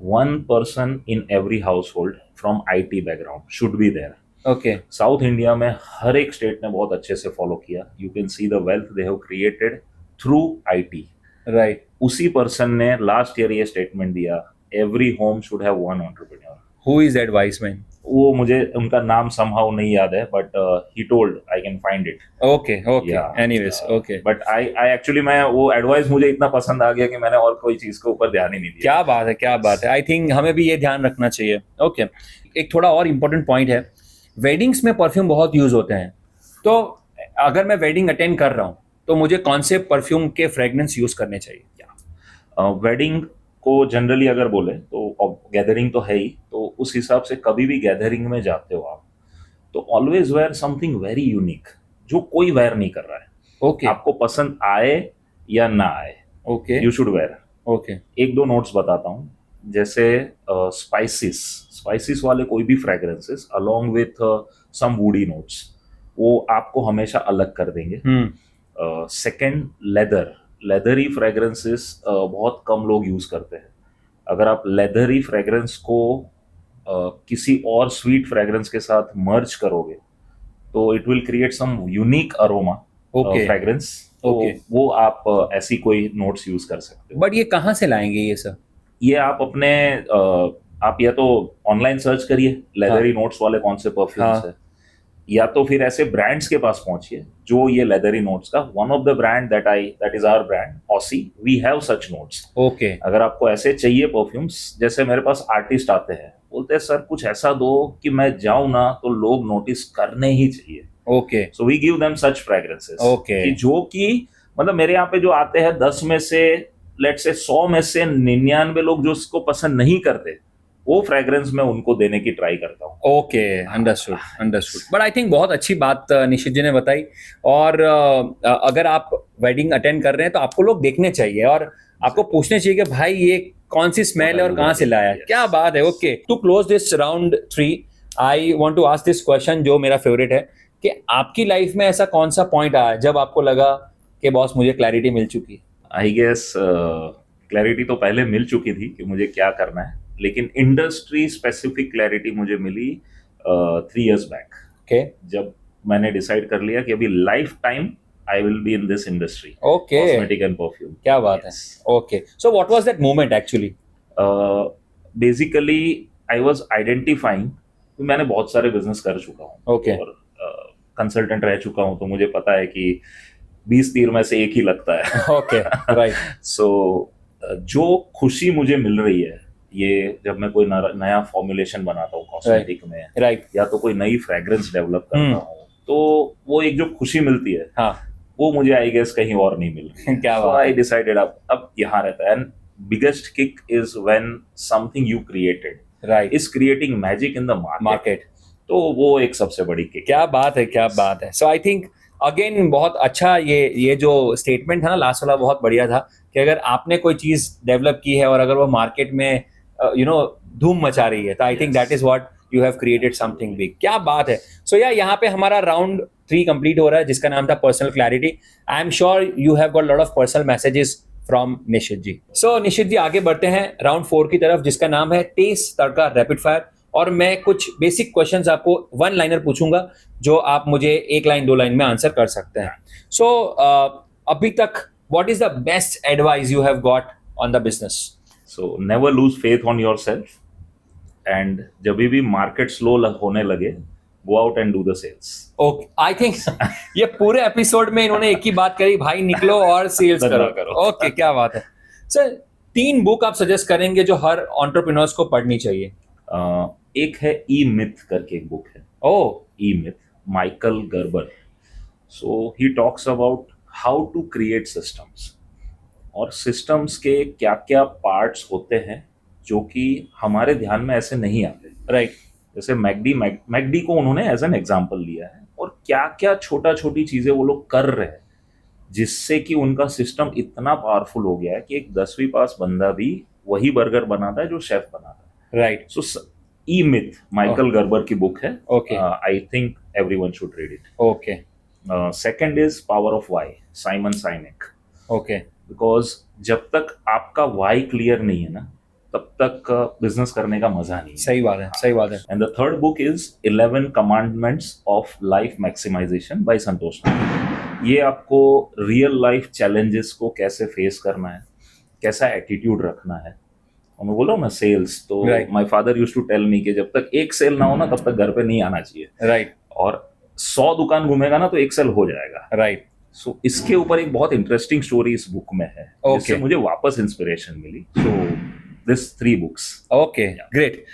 one person in every household from IT background should be there.
Okay,
south India में हर एक स्टेट ने बहुत अच्छे से फॉलो किया। You can see the wealth they have created through IT।
Right.
उसी person ने last year ये स्टेटमेंट दिया, every home should have one entrepreneur.
Who is that wise man?
वो मुझे उनका नाम समहाउ नहीं याद है, but he told I can find it.
Okay okay, anyways okay.
But I actually मैं वो एडवाइस मुझे इतना पसंद आ गया कि मैंने और कोई चीज के ऊपर ध्यान ही नहीं दिया।
क्या बात है, क्या बात है। आई थिंक हमें भी ये ध्यान रखना चाहिए। ओके, एक थोड़ा और इम्पोर्टेंट पॉइंट है, वेडिंग्स में परफ्यूम बहुत यूज होते हैं। तो अगर मैं वेडिंग अटेंड कर रहा हूँ तो मुझे कौन से परफ्यूम के फ्रेग्रेंस यूज करने चाहिए? क्या
वेडिंग को जनरली अगर बोले तो गैदरिंग तो है ही, तो उस हिसाब से कभी भी गैदरिंग में जाते हो आप तो always wear something very unique जो कोई वेयर नहीं कर रहा है।
ओके,
आपको पसंद आए या ना आए,
okay,
you should wear.
Okay,
एक दो नोट्स बताता हूँ, जैसे स्पाइसिस वाले कोई भी fragrances along with some woody notes वो आपको हमेशा अलग कर देंगे। सेकंड, लेदरी फ्रेग्रेंसेस बहुत कम लोग यूज करते हैं। अगर आप लेदरी फ्रेग्रेंस को किसी और स्वीट फ्रेग्रेंस के साथ मर्ज करोगे तो it will create some unique aroma fragrance.
Okay,
वो आप ऐसी कोई नोट्स यूज कर सकते हो।
बट ये कहाँ से लाएंगे ये सब?
ये आप अपने आप या तो ऑनलाइन सर्च करिए लेदरी नोट्स वाले कौन से परफ्यूम्स है, या तो फिर ऐसे ब्रांड्स के पास पहुंचिए जो ये लेदरी नोट्स का। One of the brand that is our brand Aussie, we have such notes.
Okay,
अगर आपको ऐसे चाहिए परफ्यूम्स, जैसे मेरे पास आर्टिस्ट आते हैं बोलते हैं सर कुछ ऐसा दो कि मैं जाऊं ना तो लोग नोटिस करने ही चाहिए।
Okay,
so we give them such fragrances.
Okay.
कि जो कि मतलब मेरे यहाँ पे जो आते हैं 10 में से लेट्स से 100 में से 99 लोग जो इसको पसंद नहीं करते वो फ्रेग्रेंस मैं उनको देने की ट्राई करता हूँ।
Okay, understood. But I think बहुत अच्छी बात निशित जी ने बताई। और अगर आप वेडिंग अटेंड कर रहे हैं तो आपको लोग देखने चाहिए और आपको पूछने चाहिए कि भाई ये कौन सी स्मेल है और कहाँ से लाया है। क्या बात है। Okay, to close this round 3 I want to ask this question जो मेरा फेवरेट है कि आपकी लाइफ में ऐसा कौन सा पॉइंट आया जब आपको लगा कि बॉस मुझे क्लैरिटी मिल चुकी है?
आई गेस क्लैरिटी तो पहले मिल चुकी थी कि मुझे क्या करना है, लेकिन इंडस्ट्री स्पेसिफिक क्लैरिटी मुझे मिली 3 years बैक।
ओके,
जब मैंने डिसाइड कर लिया कि अभी life time I will be in this industry,
okay,
cosmetic and perfume.
क्या बात है। Okay, so what was that moment actually?
Basically I was identifying, मैंने बहुत सारे बिजनेस कर चुका हूँ
Okay.
और कंसल्टेंट रह चुका हूँ, तो मुझे पता है कि 20 तीर में से एक ही लगता है।
Okay, right.
सो जो खुशी मुझे मिल रही है ये जब मैं कोई नया फॉर्मुलेशन बनाता हूँ कॉस्मेटिक में,
राइट,
या तो कोई नई फ्रेग्रेंस डेवलप करता हूँ, तो वो एक जो खुशी मिलती है
हाँ,
वो मुझे आई गेस कहीं और नहीं मिल रही।
क्या
So
बात
I decided अब यहाँ रहता है। And biggest kick is when something you created
right
is creating magic in the market. तो वो एक सबसे बड़ी किक।
क्या बात है, क्या बात है। सो आई थिंक अगेन बहुत अच्छा ये जो स्टेटमेंट था ना लास्ट वाला, बहुत बढ़िया था कि अगर आपने कोई चीज डेवलप की है और अगर वो मार्केट में धूम मचा रही है तो I think that is what you have created something big. क्या बात है। सो यहाँ पे हमारा राउंड 3 कंप्लीट हो रहा है जिसका नाम था personal clarity. I am sure you have got lot of personal messages from Nishit ji. So Nishit ji आगे बढ़ते हैं राउंड 4 की तरफ जिसका नाम है टेस्ट तड़का रैपिड फायर। और मैं कुछ बेसिक क्वेश्चंस आपको 1 लाइनर पूछूंगा जो आप मुझे 1 लाइन 2 लाइन में आंसर कर सकते हैं। सो अभी तक what is the best advice you have got on the business?
So never lose faith on yourself, and जब भी मार्केट स्लो होने लगे go out and do the sales.
Okay, I think ये पूरे एपिसोड में इन्होंने एक ही बात करी, भाई निकलो और सेल्स करो। ओके, क्या बात है। सर 3 बुक आप सजेस्ट करेंगे जो हर एंटरप्रेन्योर्स को पढ़नी चाहिए?
एक है ई मिथ करके एक बुक है,
o
E myth, Michael Gerber. So he talks about how to create systems, और सिस्टम्स के क्या क्या पार्ट्स होते हैं जो कि हमारे ध्यान में ऐसे नहीं आते.
राइट.
जैसे मैकडी को उन्होंने एज एन एग्जाम्पल लिया है, और क्या क्या छोटा छोटी चीजें वो लोग कर रहे हैं जिससे कि उनका सिस्टम इतना पावरफुल हो गया है कि एक 10वीं पास बंदा भी वही बर्गर बनाता है जो शेफ बनाता है.
Right.
So E myth Michael Gerber की बुक है.
Okay.
I think everyone should read it.
Okay.
Second is power of why, Simon Sinek.
Okay.
Because जब तक आपका वाई क्लियर नहीं है ना, तब तक बिजनेस करने का मजा नहीं है.
सही बात है, सही बात है.
And the third book is 11 commandments of life maximization by Santosh Nag. ये आपको रियल लाइफ चैलेंजेस को कैसे फेस करना है, कैसा एटीट्यूड रखना है. और मैं बोल रहा हूँ ना सेल्स, तो
Right.
My father used to tell me कि जब तक एक सेल ना हो ना तब तक घर पे नहीं आना चाहिए.
राइट.
और 100 दुकान घूमेगा ना तो एक सेल हो जाएगा.
राइट.
सो इसके ऊपर एक बहुत इंटरेस्टिंग स्टोरी इस बुक में है,
Okay.
जिससे मुझे वापस इंस्पिरेशन मिली. So this 3 books.
Okay. Great.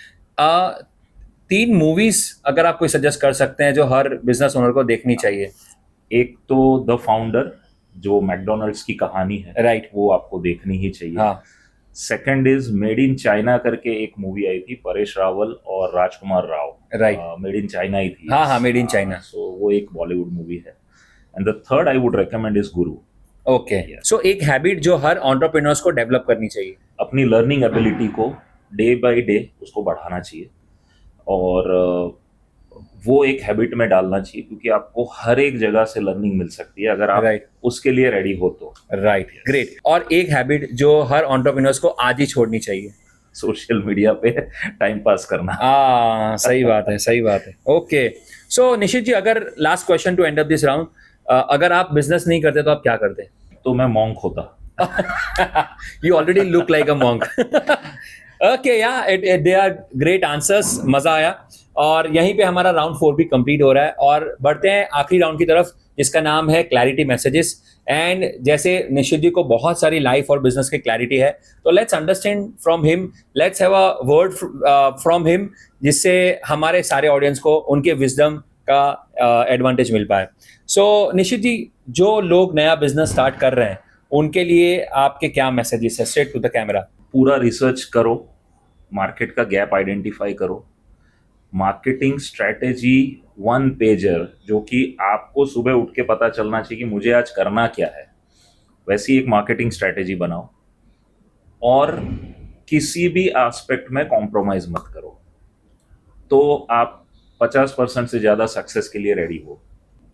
3 movies अगर आप कोई सजेस्ट कर सकते हैं जो हर बिजनेस ओनर को देखनी चाहिए.
एक तो द फाउंडर, जो मैकडोनल्ड्स की कहानी है,
राइट.
वो आपको देखनी ही चाहिए.
हाँ.
Second is made in China करके एक मूवी आई थी, परेश रावल और Rajkumar Rao.
Right.
Made in China ही थी.
हाँ, Made in China.
सो वो एक बॉलीवुड मूवी है. And the third I would recommend is Guru.
Okay. So एक हैबिट जो हर एंटरप्रेन्योर्स को डेवलप करनी चाहिए.
अपनी लर्निंग एबिलिटी को डे बाय डे उसको बढ़ाना चाहिए, और वो एक हैबिट में डालना चाहिए, क्योंकि आपको हर एक जगह से लर्निंग मिल सकती है अगर आप
Right.
उसके लिए रेडी हो तो.
राइट. ग्रेट. और एक हैबिट जो हर एंटरप्रेन्योर्स को आज ही छोड़नी चाहिए.
सोशल मीडिया पे टाइम पास करना.
सही बात है, सही बात है. ओके. सो निशित जी, अगर last question to end up this round, अगर आप बिजनेस नहीं करते तो आप क्या करते?
तो मैं मॉन्क होता.
You already look like a monk. Okay, yeah, they are great answers. मजा आया. और यहीं पे हमारा राउंड 4 भी कंप्लीट हो रहा है, और बढ़ते हैं आखिरी राउंड की तरफ, जिसका नाम है क्लैरिटी मैसेजेस. एंड जैसे निशित जी को बहुत सारी लाइफ और बिजनेस की क्लैरिटी है, तो let's understand from him, let's have a word from him, जिससे हमारे सारे ऑडियंस को उनके विजडम का एडवांटेज मिल पाए. सो निशित जी, जो लोग नया बिजनेस स्टार्ट कर रहे हैं उनके लिए आपके क्या मैसेजेस है? Straight to the camera.
पूरा रिसर्च करो, मार्केट का गैप आइडेंटिफाई करो, मार्केटिंग स्ट्रेटेजी 1 पेजर, जो कि आपको सुबह उठ के पता चलना चाहिए कि मुझे आज करना क्या है, वैसी एक मार्केटिंग स्ट्रेटेजी बनाओ, और किसी भी एस्पेक्ट में कॉम्प्रोमाइज मत करो, तो आप 50% से ज्यादा सक्सेस के लिए रेडी हो.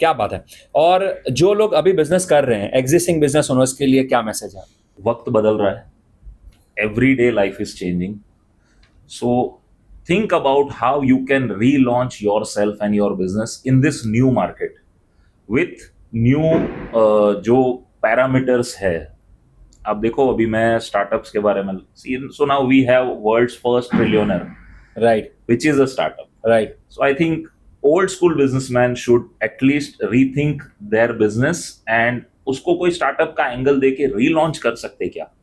क्या बात है. और जो लोग अभी बिजनेस कर रहे हैं, एग्जिस्टिंग बिजनेस ओनर्स के लिए क्या मैसेज है?
वक्त बदल रहा है, every day life is changing. So think about how you can relaunch yourself and your business in this new market with new जो parameters है. आप देखो, अभी मैं स्टार्टअप्स के बारे में, so now we have world's first trillionaire,
Right.
which is a startup.
Right.
So I think old school businessmen should at least rethink their business, and उसको कोई स्टार्टअप का एंगल देके रीलॉन्च कर सकते क्या?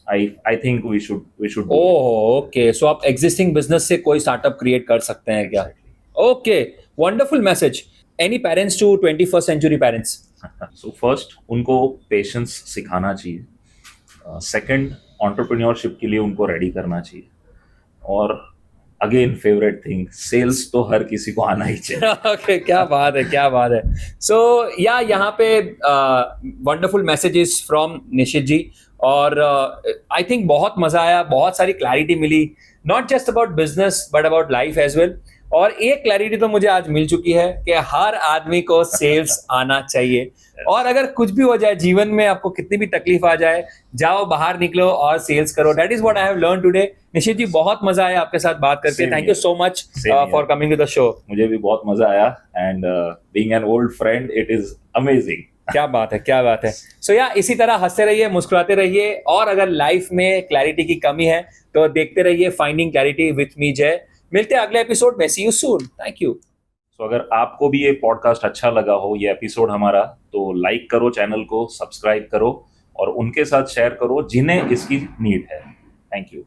I think we should do it.
Okay. So आप existing business से कोई स्टार्टअप क्रिएट कर सकते हैं क्या? Okay. Wonderful message. Any parents to 21st century parents?
So first, उनको पेशेंस सिखाना चाहिए. सेकंड, एंटरप्रेन्योरशिप के लिए उनको रेडी करना चाहिए. और अगेन फेवरेट थिंग, सेल्स तो हर किसी को आना ही चाहिए.
ओके. क्या बात है, क्या बात है. सो या यहाँ पे wonderful messages from Nishit ji, और आई थिंक बहुत मजा आया, बहुत सारी क्लैरिटी मिली, not just about business but about life as well. और एक क्लैरिटी तो मुझे आज मिल चुकी है कि हर आदमी को सेल्स आना चाहिए, और अगर कुछ भी हो जाए जीवन में, आपको कितनी भी तकलीफ आ जाए, जाओ बाहर निकलो और सेल्स करो. That is what I have learn today. Nishit ji, बहुत मजा आया आपके साथ बात करके.
Same
thank you so much for coming to the show.
मुझे भी बहुत मजा आया, and being an old friend, it is amazing.
क्या बात है, क्या बात है. सो या इसी तरह हंसते रहिए, मुस्कुराते रहिए, और अगर लाइफ में क्लैरिटी की कमी है तो देखते रहिए फाइंडिंग क्लैरिटी विथ मी जय. मिलते हैं अगले एपिसोड में. सी यू सून. Thank you.
तो अगर आपको भी ये पॉडकास्ट अच्छा लगा हो, ये एपिसोड हमारा, तो लाइक करो चैनल को, सब्सक्राइब करो, और उनके साथ शेयर करो जिन्हें इसकी नीड है. Thank you.